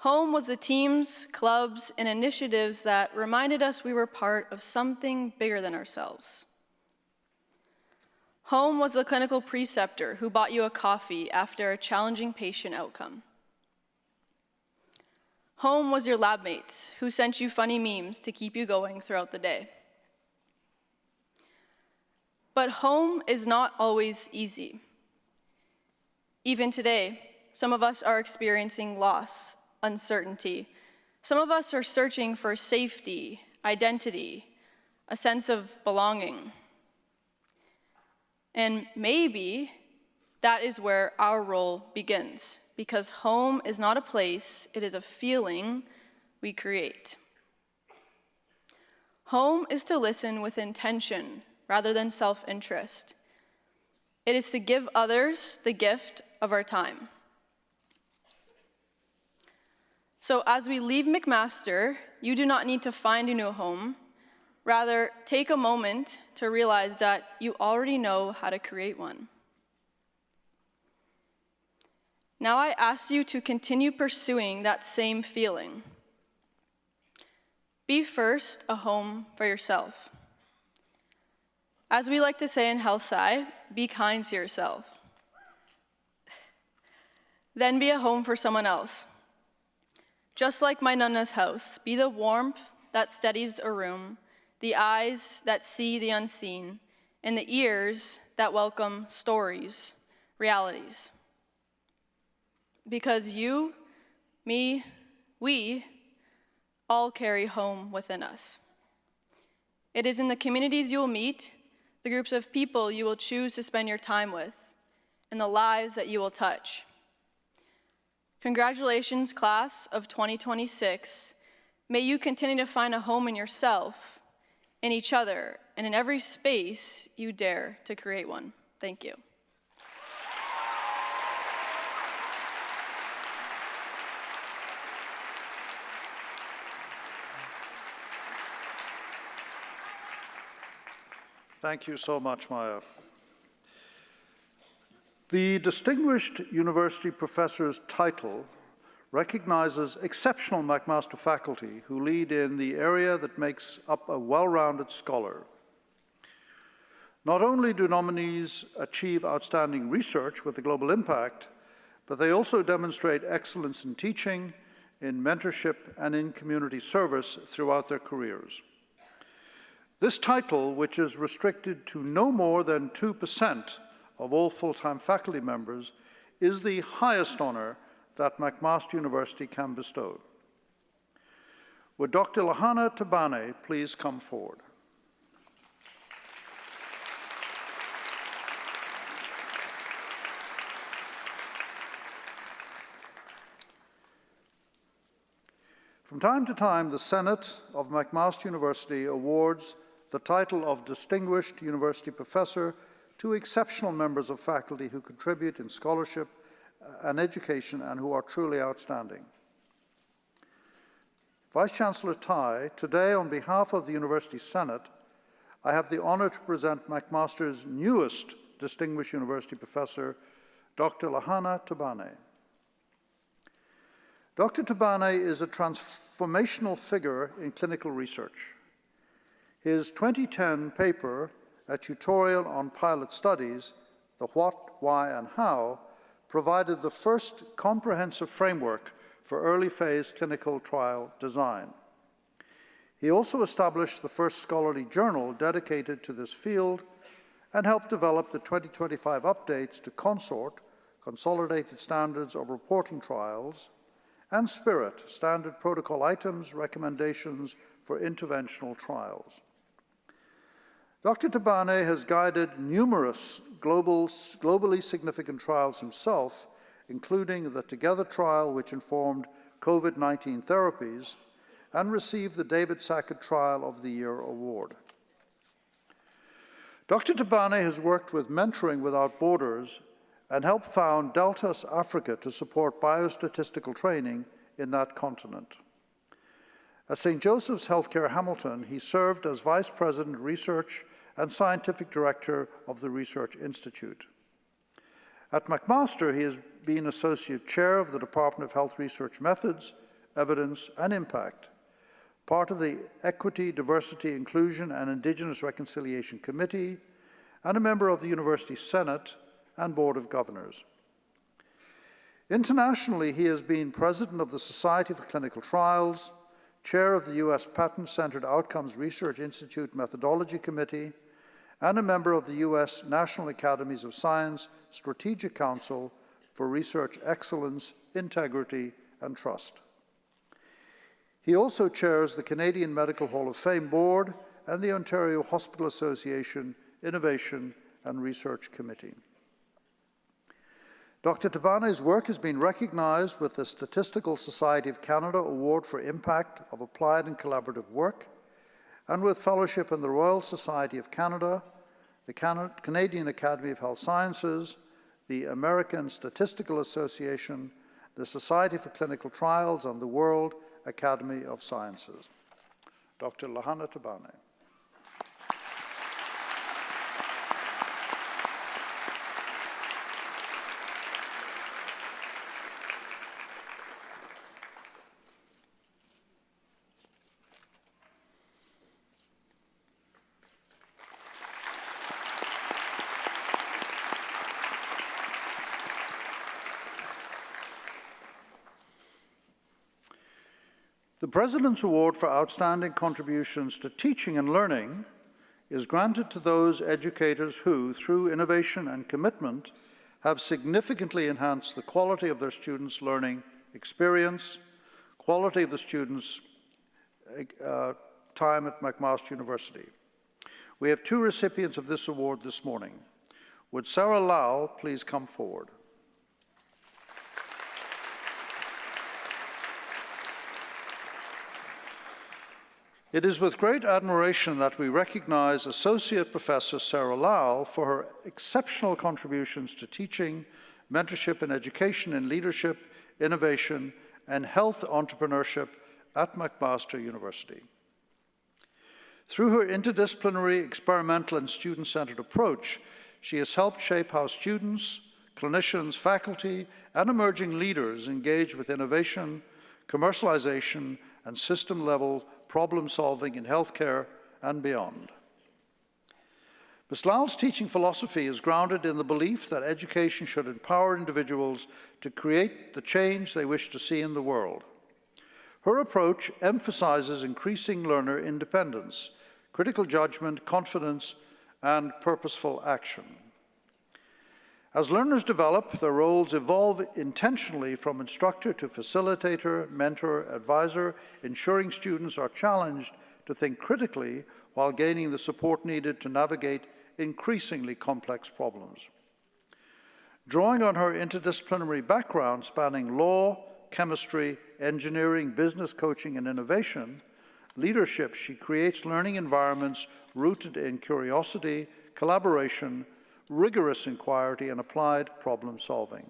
Home was the teams, clubs, and initiatives that reminded us we were part of something bigger than ourselves. Home was the clinical preceptor who bought you a coffee after a challenging patient outcome. Home was your lab mates who sent you funny memes to keep you going throughout the day. But home is not always easy. Even today, some of us are experiencing loss, uncertainty. Some of us are searching for safety, identity, a sense of belonging. And maybe that is where our role begins, because home is not a place, it is a feeling we create. Home is to listen with intention rather than self-interest. It is to give others the gift of our time. So as we leave McMaster, you do not need to find a new home. Rather, take a moment to realize that you already know how to create one. Now I ask you to continue pursuing that same feeling. Be first a home for yourself. As we like to say in Health Sci, be kind to yourself. Then be a home for someone else. Just like my Nana's house, be the warmth that steadies a room, the eyes that see the unseen, and the ears that welcome stories, realities. Because you, me, we all carry home within us. It is in the communities you will meet, the groups of people you will choose to spend your time with, and the lives that you will touch. Congratulations, class of 2026. May you continue to find a home in yourself, in each other, and in every space you dare to create one. Thank you. Thank you so much, Maya. The Distinguished University Professor's title recognizes exceptional McMaster faculty who lead in the area that makes up a well-rounded scholar. Not only do nominees achieve outstanding research with a global impact, but they also demonstrate excellence in teaching, in mentorship, and in community service throughout their careers. This title, which is restricted to no more than 2% of all full-time faculty members, is the highest honor that McMaster University can bestow. Would Dr. Lahana Tabane please come forward? From time to time, the Senate of McMaster University awards the title of Distinguished University Professor to exceptional members of faculty who contribute in scholarship and education and who are truly outstanding. Vice-Chancellor Tai, today on behalf of the University Senate, I have the honor to present McMaster's newest Distinguished University Professor, Dr. Lahana Tabane. Dr. Tabane is a transformational figure in clinical research. His 2010 paper, a tutorial on pilot studies, the what, why, and how, provided the first comprehensive framework for early phase clinical trial design. He also established the first scholarly journal dedicated to this field and helped develop the 2025 updates to CONSORT, Consolidated Standards of Reporting Trials, and SPIRIT, Standard Protocol Items, Recommendations for Interventional Trials. Dr. Tabane has guided numerous globally significant trials himself, including the Together trial, which informed COVID-19 therapies, and received the David Sackett Trial of the Year award. Dr. Tabane has worked with Mentoring Without Borders and helped found Deltas Africa to support biostatistical training in that continent. At St. Joseph's Healthcare Hamilton, he served as Vice President, Research and Scientific Director of the Research Institute. At McMaster, he has been Associate Chair of the Department of Health Research Methods, Evidence, and Impact, part of the Equity, Diversity, Inclusion, and Indigenous Reconciliation Committee, and a member of the University Senate and Board of Governors. Internationally, he has been President of the Society for Clinical Trials, Chair of the U.S. Patent-Centered Outcomes Research Institute Methodology Committee, and a member of the U.S. National Academies of Science Strategic Council for Research Excellence, Integrity, and Trust. He also chairs the Canadian Medical Hall of Fame Board and the Ontario Hospital Association Innovation and Research Committee. Dr. Tabane's work has been recognized with the Statistical Society of Canada Award for Impact of Applied and Collaborative Work, and with fellowship in the Royal Society of Canada, the Canadian Academy of Health Sciences, the American Statistical Association, the Society for Clinical Trials, and the World Academy of Sciences. Dr. Lahana Tabane. The President's Award for Outstanding Contributions to Teaching and Learning is granted to those educators who, through innovation and commitment, have significantly enhanced the quality of their students' learning experience, quality of the students' time at McMaster University. We have two recipients of this award this morning. Would Sarah Lau please come forward? It is with great admiration that we recognize Associate Professor Sarah Lau for her exceptional contributions to teaching, mentorship and education in leadership, innovation, and health entrepreneurship at McMaster University. Through her interdisciplinary, experimental, and student-centered approach, she has helped shape how students, clinicians, faculty, and emerging leaders engage with innovation, commercialization, and system-level problem-solving in healthcare and beyond. Ms. Lau's teaching philosophy is grounded in the belief that education should empower individuals to create the change they wish to see in the world. Her approach emphasizes increasing learner independence, critical judgment, confidence, and purposeful action. As learners develop, their roles evolve intentionally from instructor to facilitator, mentor, advisor, ensuring students are challenged to think critically while gaining the support needed to navigate increasingly complex problems. Drawing on her interdisciplinary background spanning law, chemistry, engineering, business coaching, and innovation, leadership, she creates learning environments rooted in curiosity, collaboration, rigorous inquiry, and applied problem solving.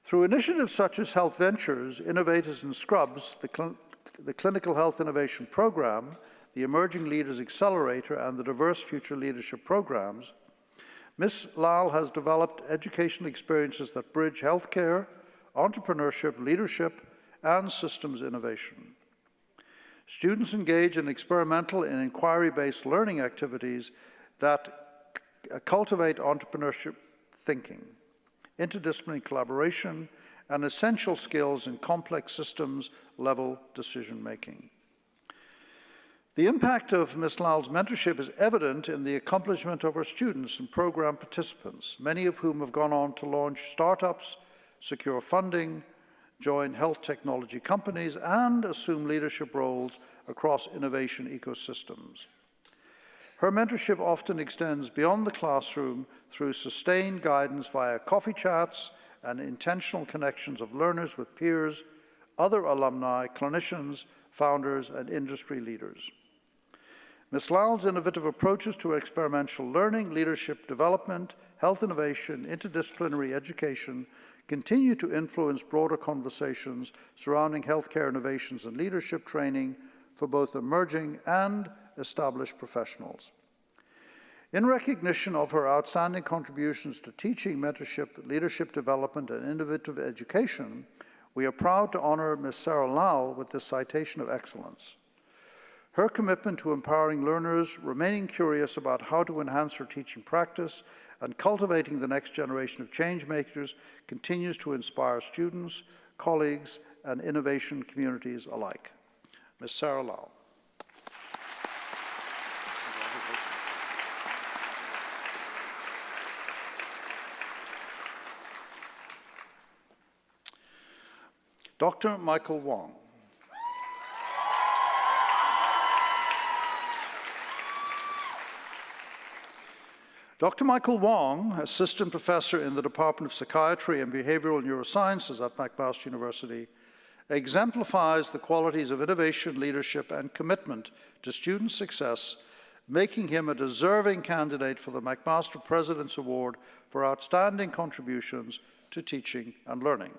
Through initiatives such as Health Ventures, Innovators in Scrubs, the Clinical Health Innovation Program, the Emerging Leaders Accelerator, and the Diverse Future Leadership Programs, Ms. Lal has developed educational experiences that bridge healthcare, entrepreneurship, leadership, and systems innovation. Students engage in experimental and inquiry-based learning activities that cultivate entrepreneurship thinking, interdisciplinary collaboration, and essential skills in complex systems-level decision-making. The impact of Ms. Lal's mentorship is evident in the accomplishment of her students and program participants, many of whom have gone on to launch startups, secure funding, join health technology companies, and assume leadership roles across innovation ecosystems. Her mentorship often extends beyond the classroom through sustained guidance via coffee chats and intentional connections of learners with peers, other alumni, clinicians, founders, and industry leaders. Ms. Lal's innovative approaches to experiential learning, leadership development, health innovation, interdisciplinary education continue to influence broader conversations surrounding healthcare innovations and leadership training for both emerging and established professionals. In recognition of her outstanding contributions to teaching, mentorship, leadership development, and innovative education, we are proud to honor Ms. Sarah Lau with this citation of excellence. Her commitment to empowering learners, remaining curious about how to enhance her teaching practice, and cultivating the next generation of change makers continues to inspire students, colleagues, and innovation communities alike. Ms. Sarah Lau. Dr. Michael Wong. Dr. Michael Wong, Assistant Professor in the Department of Psychiatry and Behavioral Neurosciences at McMaster University, exemplifies the qualities of innovation, leadership, and commitment to student success, making him a deserving candidate for the McMaster President's Award for Outstanding Contributions to Teaching and Learning.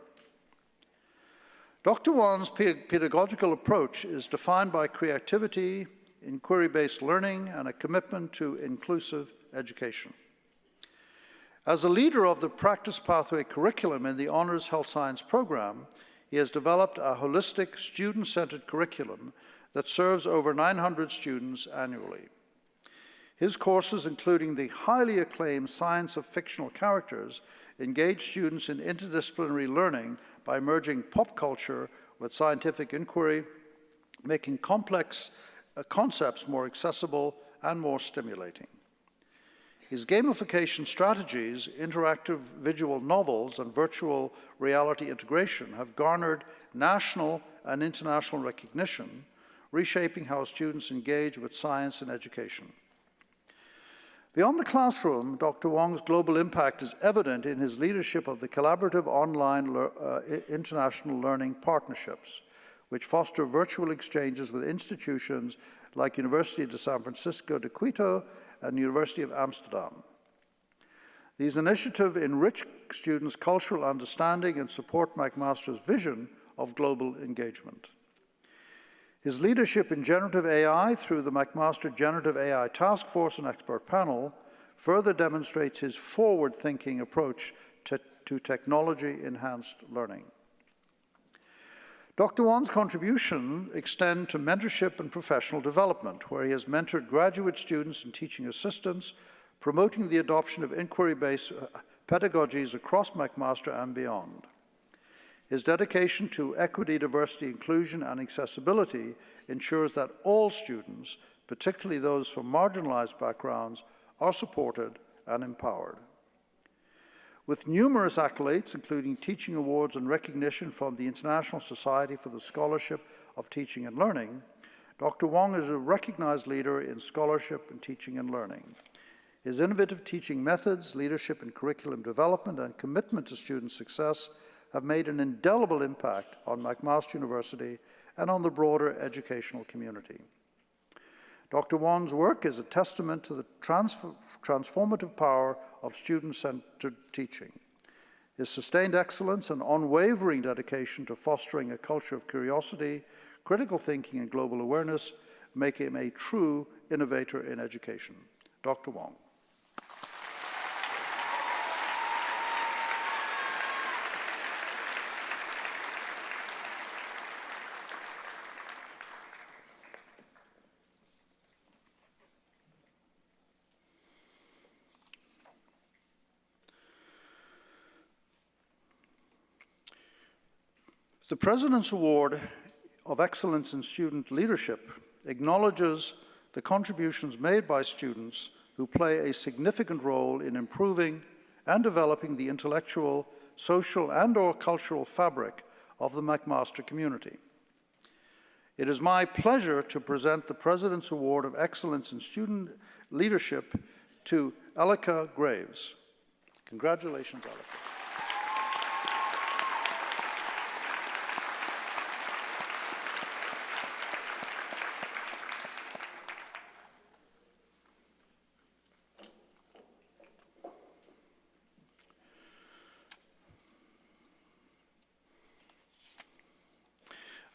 Dr. Wan's pedagogical approach is defined by creativity, inquiry-based learning, and a commitment to inclusive education. As a leader of the Practice Pathway curriculum in the Honours Health Science program, he has developed a holistic, student-centered curriculum that serves over 900 students annually. His courses, including the highly acclaimed Science of Fictional Characters, engage students in interdisciplinary learning by merging pop culture with scientific inquiry, making complex concepts more accessible and more stimulating. His gamification strategies, interactive visual novels, and virtual reality integration have garnered national and international recognition, reshaping how students engage with science and education. Beyond the classroom, Dr. Wong's global impact is evident in his leadership of the collaborative online international learning partnerships, which foster virtual exchanges with institutions like University de San Francisco de Quito and University of Amsterdam. These initiatives enrich students' cultural understanding and support McMaster's vision of global engagement. His leadership in generative AI through the McMaster Generative AI Task Force and Expert Panel further demonstrates his forward-thinking approach to technology-enhanced learning. Dr. Wan's contribution extends to mentorship and professional development, where he has mentored graduate students and teaching assistants, promoting the adoption of inquiry-based pedagogies across McMaster and beyond. His dedication to equity, diversity, inclusion, and accessibility ensures that all students, particularly those from marginalized backgrounds, are supported and empowered. With numerous accolades, including teaching awards and recognition from the International Society for the Scholarship of Teaching and Learning, Dr. Wong is a recognized leader in scholarship and teaching and learning. His innovative teaching methods, leadership in curriculum development, and commitment to student success have made an indelible impact on McMaster University and on the broader educational community. Dr. Wan's work is a testament to the transformative power of student-centered teaching. His sustained excellence and unwavering dedication to fostering a culture of curiosity, critical thinking, and global awareness make him a true innovator in education. Dr. Wong. The President's Award of Excellence in Student Leadership acknowledges the contributions made by students who play a significant role in improving and developing the intellectual, social, and/or cultural fabric of the McMaster community. It is my pleasure to present the President's Award of Excellence in Student Leadership to Elika Graves. Congratulations, Elika.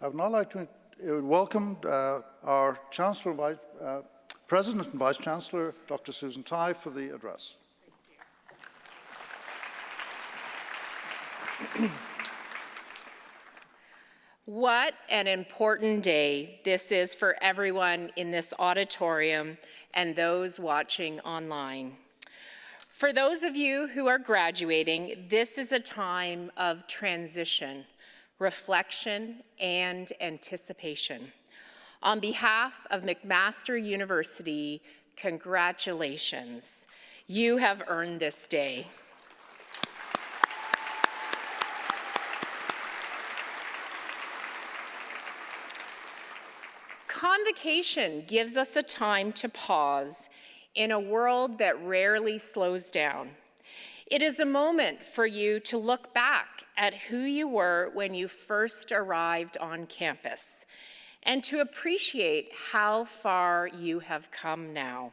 I would now like to welcome our Chancellor, President and Vice Chancellor, Dr. Susan Tai, for the address. What an important day this is for everyone in this auditorium and those watching online. For those of you who are graduating, this is a time of transition, reflection, and anticipation. On behalf of McMaster University, congratulations. You have earned this day. Convocation gives us a time to pause in a world that rarely slows down. It is a moment for you to look back at who you were when you first arrived on campus and to appreciate how far you have come now.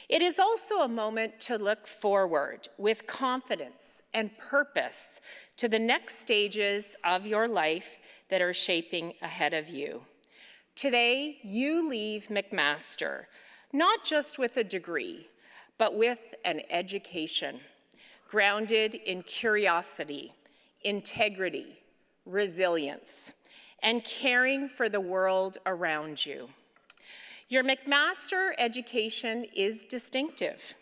It is also a moment to look forward with confidence and purpose to the next stages of your life that are shaping ahead of you. Today, you leave McMaster, not just with a degree, but with an education grounded in curiosity, integrity, resilience, and caring for the world around you. Your McMaster education is distinctive.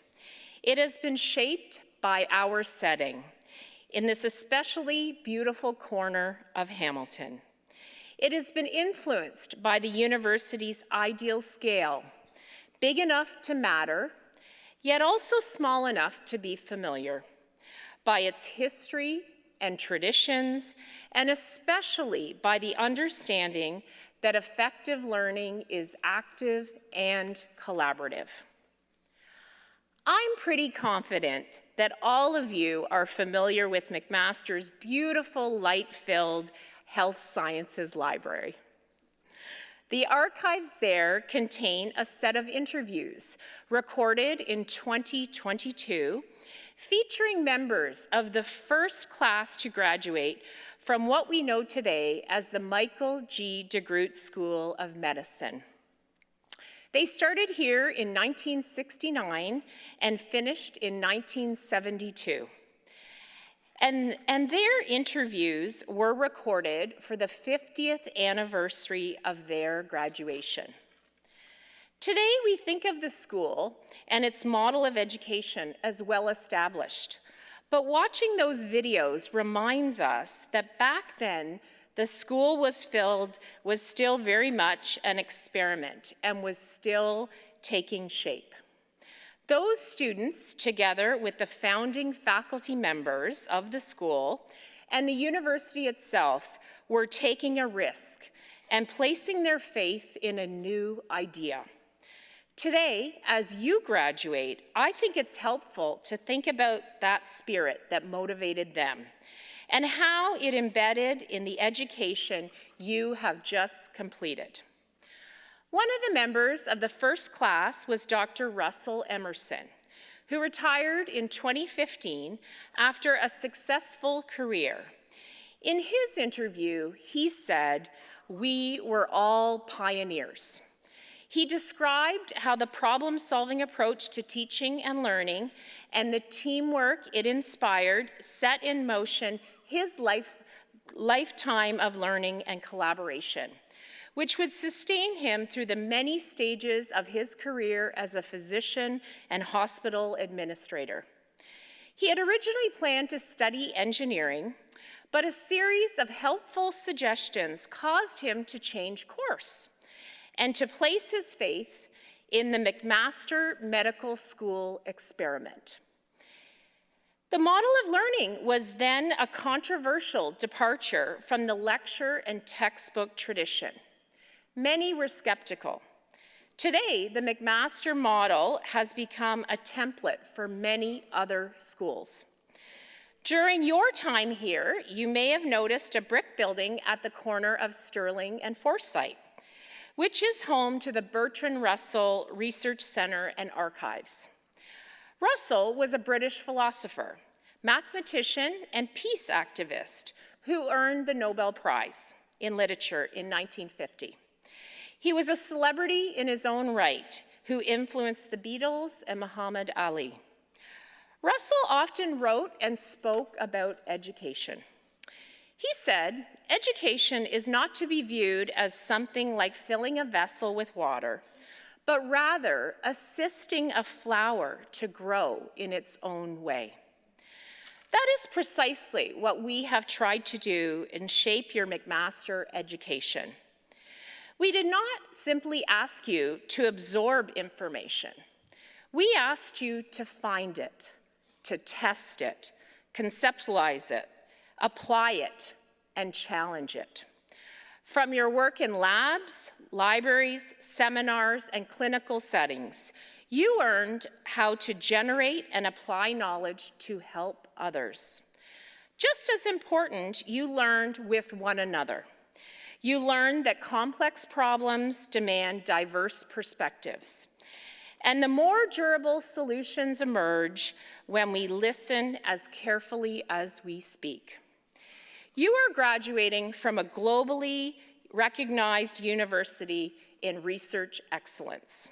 It has been shaped by our setting in this especially beautiful corner of Hamilton. It has been influenced by the university's ideal scale, big enough to matter, yet also small enough to be familiar, by its history and traditions, and especially by the understanding that effective learning is active and collaborative. I'm pretty confident that all of you are familiar with McMaster's beautiful, light-filled health sciences library. The archives there contain a set of interviews recorded in 2022 featuring members of the first class to graduate from what we know today as the Michael G. DeGroote School of Medicine. They started here in 1969 and finished in 1972. And their interviews were recorded for the 50th anniversary of their graduation. Today, we think of the school and its model of education as well established. But watching those videos reminds us that back then, the school was still very much an experiment and was still taking shape. Those students, together with the founding faculty members of the school and the university itself, were taking a risk and placing their faith in a new idea. Today, as you graduate, I think it's helpful to think about that spirit that motivated them and how it embedded in the education you have just completed. One of the members of the first class was Dr. Russell Emerson, who retired in 2015 after a successful career. In his interview, he said, "We were all pioneers." He described how the problem-solving approach to teaching and learning and the teamwork it inspired set in motion his lifetime of learning and collaboration, which would sustain him through the many stages of his career as a physician and hospital administrator. He had originally planned to study engineering, but a series of helpful suggestions caused him to change course and to place his faith in the McMaster Medical School experiment. The model of learning was then a controversial departure from the lecture and textbook tradition. Many were skeptical. Today, the McMaster model has become a template for many other schools. During your time here, you may have noticed a brick building at the corner of Sterling and Forsyth, which is home to the Bertrand Russell Research Center and Archives. Russell was a British philosopher, mathematician, and peace activist who earned the Nobel Prize in Literature in 1950. He was a celebrity in his own right who influenced the Beatles and Muhammad Ali. Russell often wrote and spoke about education. He said, "Education is not to be viewed as something like filling a vessel with water, but rather assisting a flower to grow in its own way." That is precisely what we have tried to do in Shape Your McMaster Education. We did not simply ask you to absorb information. We asked you to find it, to test it, conceptualize it, apply it, and challenge it. From your work in labs, libraries, seminars, and clinical settings, you learned how to generate and apply knowledge to help others. Just as important, you learned with one another. You learned that complex problems demand diverse perspectives, And the more durable solutions emerge when we listen as carefully as we speak. You are graduating from a globally recognized university in research excellence.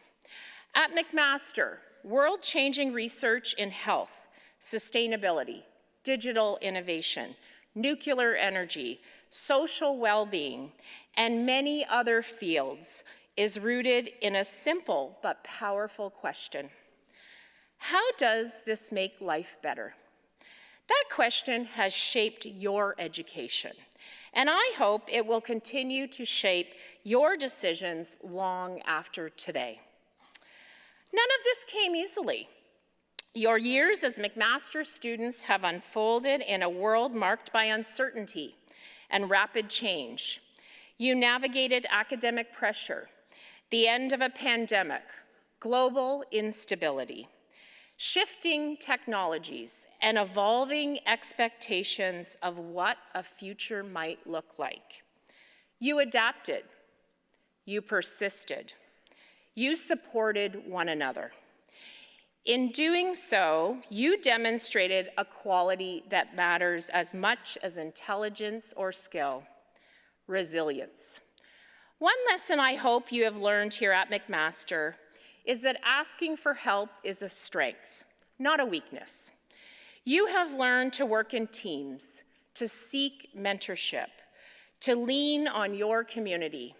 At McMaster, world-changing research in health, sustainability, digital innovation, nuclear energy, social well-being, and many other fields is rooted in a simple but powerful question. How does this make life better? That question has shaped your education, and I hope it will continue to shape your decisions long after today. None of this came easily. Your years as McMaster students have unfolded in a world marked by uncertainty and rapid change. You navigated academic pressure, the end of a pandemic, global instability, shifting technologies, and evolving expectations of what a future might look like. You adapted, you persisted, you supported one another. In doing so, you demonstrated a quality that matters as much as intelligence or skill: resilience. One lesson I hope you have learned here at McMaster is that asking for help is a strength, not a weakness. You have learned to work in teams, to seek mentorship, to lean on your community.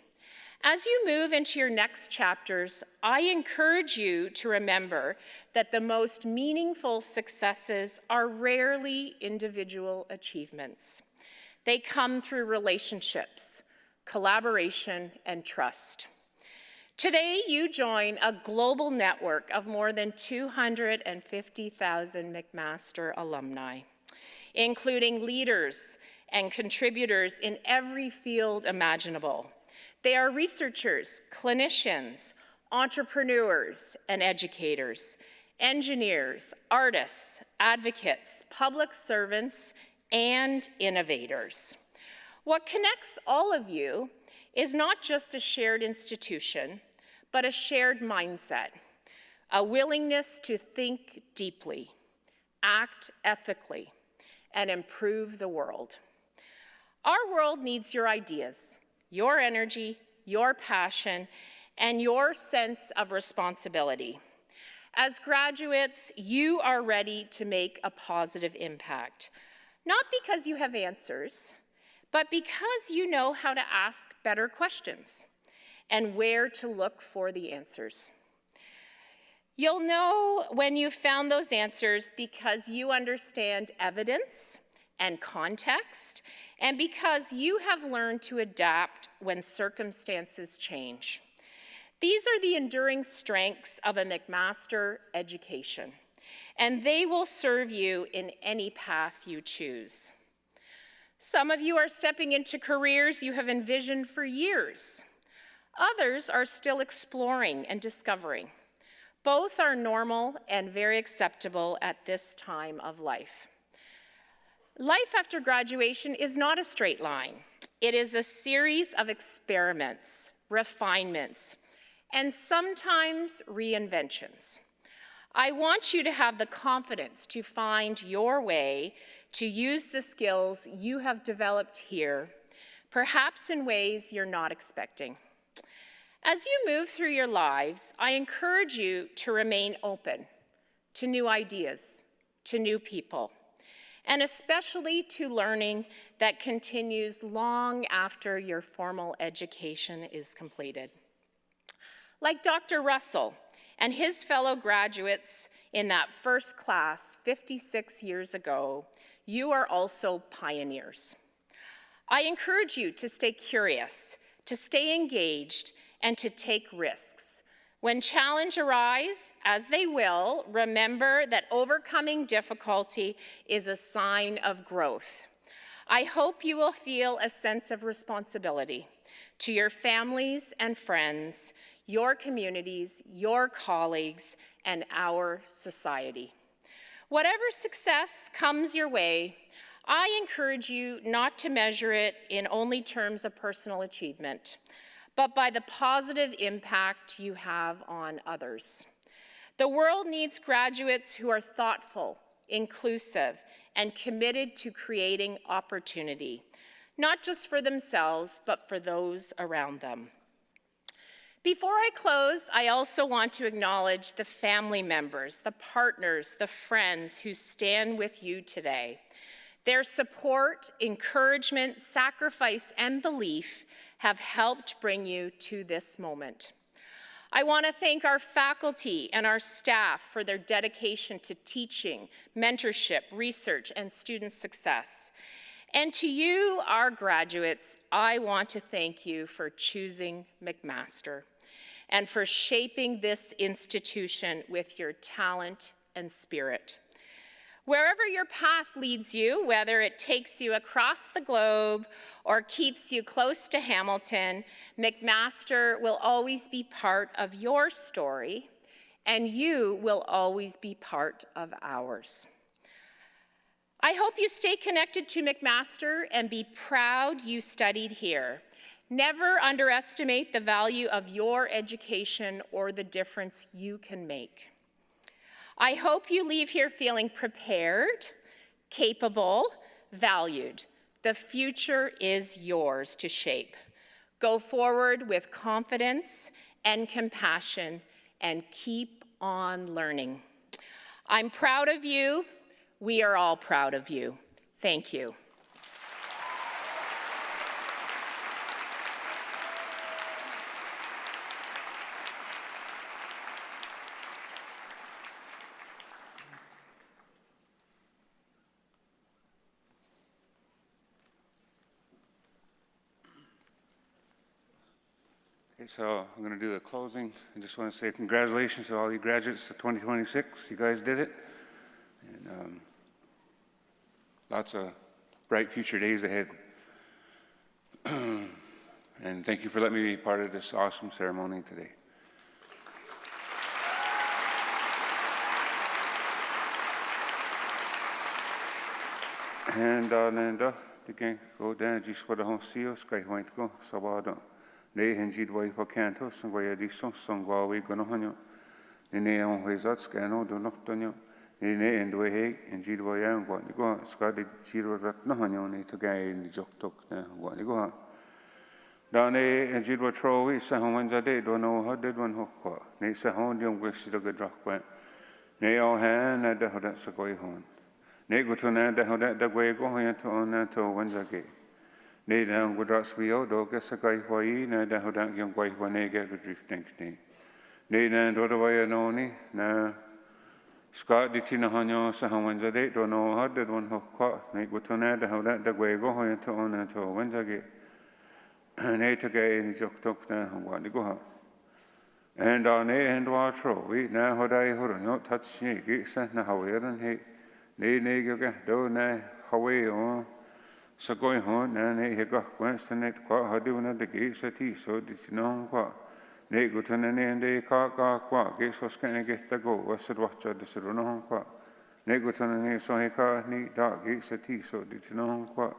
As you move into your next chapters, I encourage you to remember that the most meaningful successes are rarely individual achievements. They come through relationships, collaboration, and trust. Today, you join a global network of more than 250,000 McMaster alumni, including leaders and contributors in every field imaginable. They are researchers, clinicians, entrepreneurs, and educators, engineers, artists, advocates, public servants, and innovators. What connects all of you is not just a shared institution, but a shared mindset, a willingness to think deeply, act ethically, and improve the world. Our world needs your ideas, your energy, your passion, and your sense of responsibility. As graduates, you are ready to make a positive impact, not because you have answers, but because you know how to ask better questions and where to look for the answers. You'll know when you've found those answers because you understand evidence and context, and because you have learned to adapt when circumstances change. These are the enduring strengths of a McMaster education, and they will serve you in any path you choose. Some of you are stepping into careers you have envisioned for years. Others are still exploring and discovering. Both are normal and very acceptable at this time of life. Life after graduation is not a straight line. It is a series of experiments, refinements, and sometimes reinventions. I want you to have the confidence to find your way to use the skills you have developed here, perhaps in ways you're not expecting. As you move through your lives, I encourage you to remain open to new ideas, to new people, and especially to learning that continues long after your formal education is completed. Like Dr. Russell and his fellow graduates in that first class 56 years ago, you are also pioneers. I encourage you to stay curious, to stay engaged, and to take risks. When challenges arise, as they will, remember that overcoming difficulty is a sign of growth. I hope you will feel a sense of responsibility to your families and friends, your communities, your colleagues, and our society. Whatever success comes your way, I encourage you not to measure it in only terms of personal achievement, but by the positive impact you have on others. The world needs graduates who are thoughtful, inclusive, and committed to creating opportunity, not just for themselves, but for those around them. Before I close, I also want to acknowledge the family members, the partners, the friends who stand with you today. Their support, encouragement, sacrifice, and belief have helped bring you to this moment. I want to thank our faculty and our staff for their dedication to teaching, mentorship, research, and student success. And to you, our graduates, I want to thank you for choosing McMaster and for shaping this institution with your talent and spirit. Wherever your path leads you, whether it takes you across the globe or keeps you close to Hamilton, McMaster will always be part of your story, and you will always be part of ours. I hope you stay connected to McMaster and be proud you studied here. Never underestimate the value of your education or the difference you can make. I hope you leave here feeling prepared, capable, valued. The future is yours to shape. Go forward with confidence and compassion and keep on learning. I'm proud of you. We are all proud of you. Thank you. Okay, so I'm going to do the closing. I just want to say congratulations to all you graduates of 2026. You guys did it. And lots of bright future days ahead. And thank you for letting me be part of this awesome ceremony today. And Nanda, the gang go down just for the home seal, sky white go, Sabada. Nei henjid wai pakanto, sangway addition, sangwawi gonohano. Nene on hezat scano do noctonio. Nene and way henjid wayan what you go, Scotty Giro Ratnohano, ne to gay in the joktok, what you go. Down a henjid wa trowi, Sahomanza de, don't know how did one hook. Ne Sahon young wish to get drop went. Ne all hand at the Hodat Sagoy hon. Ne go to Nanda Hodat the way go on until Wednesday. Nei dan gudrat swio do gesagai hoi na da hodan yang wai wane get the drift ni. Nei dan do the way anoni na Scott di tina hanyo sa hawanza de do no had that one hokwa nei gutona da hodan da way go hoi to on until Wednesday. Nei to gay in joktok na hwani go ha. And on ne and wa tro we na hodai horon touch ni gi sa na haweran he nei nei ga do na hawe on so going home, and he got constant qua haduna the gates at tea, so did you know what? They go to an end, they can't go, gates was going to get the go, was the watcher, the Suruno qua. They go to an end, so he can't need dark gates at tea, so did you know what?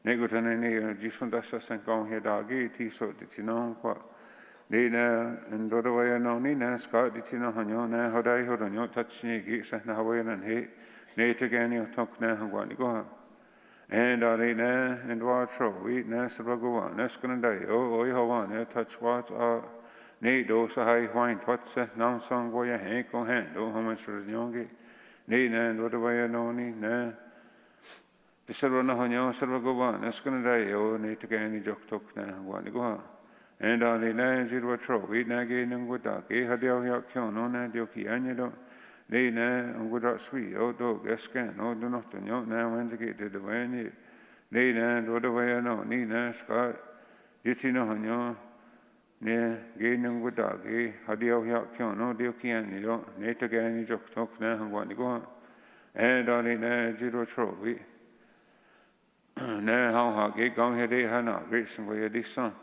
They go to an end, just from the sas and come here, dark gate tea, so did you know what? They and the other way, no, Nina, Scott, did you know, Hanyona, how I heard on your touch gates and Hawaii and hate, Nate again, you talk now, and want to go. And Arena and Watro, we Nasragoan, Escandai, oh, Hawan, touch what's Nate, those a high wine, what's a non song boy a hank or hand, oh, how much for the young Nate and what away a noni, na. The Servana Honyo, Servagoan, Escandai, oh, Nate again, Jock took na, one to go. And Arena and Zirwatro, we nagain and Wadaki, Hadio Yakion, on Dioki Anido. Nei na ang gudrat swi o do gaskan o do not no na when's get the way nei na do the way no ni na ska jiti no hanyo ne ge nang gudagi hadio ya kyo no dio kian ni do nei to ga ni jok tok na hang wa ni go and on ni na jiro tro we na how ha ge gong he de ha na great some way di son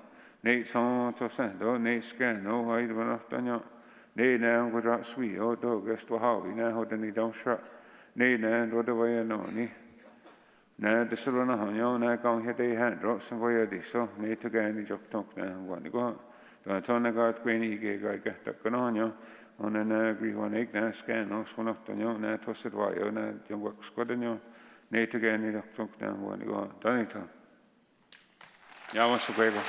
nei son to sen do nei scan no I do not no Nei na ang gudrat swi o do gesto hawi na hodan ni don't shut. Nei na do the way no ni. Na the suruna hanyo na gong he de hand drop some way di so nei to ga ni jok tok na one go. Don't turn the guard queen ge ga get the canonyo. Onana Grihonik na Scanos, one of Tonyo, Natos Adwayona, Young Work Squadron, Native Gani, Dr. one go Donita. Yamas Agrego.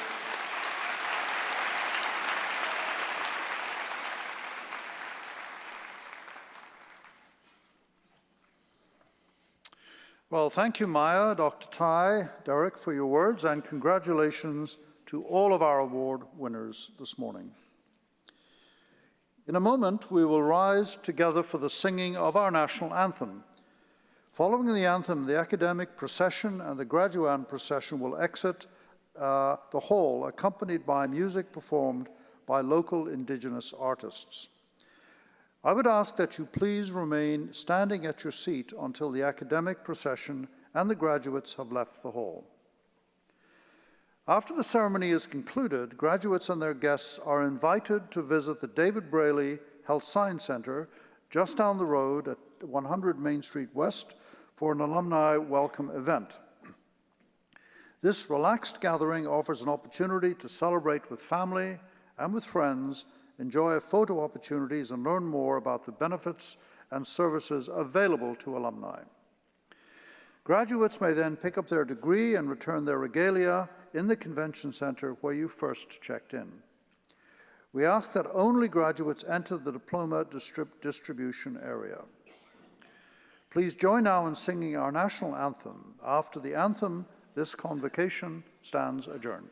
Well, thank you, Maya, Dr. Tai, Derek, for your words, and congratulations to all of our award winners this morning. In a moment, we will rise together for the singing of our national anthem. Following the anthem, the academic procession and the graduand procession will exit the hall, accompanied by music performed by local Indigenous artists. I would ask that you please remain standing at your seat until the academic procession and the graduates have left the hall. After the ceremony is concluded, graduates and their guests are invited to visit the David Braley Health Science Center just down the road at 100 Main Street West for an alumni welcome event. This relaxed gathering offers an opportunity to celebrate with family and with friends, enjoy photo opportunities, and learn more about the benefits and services available to alumni. Graduates may then pick up their degree and return their regalia in the Convention Center where you first checked in. We ask that only graduates enter the diploma distribution area. Please join now in singing our national anthem. After the anthem, this convocation stands adjourned.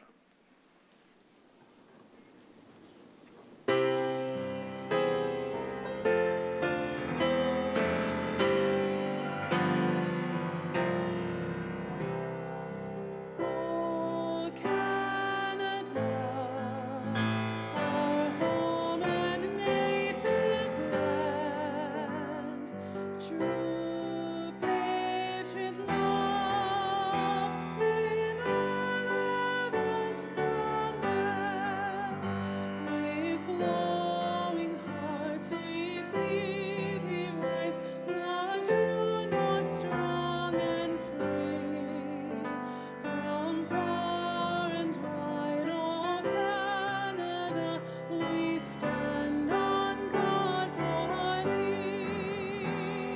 Stand on God for thee,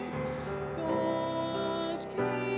God King.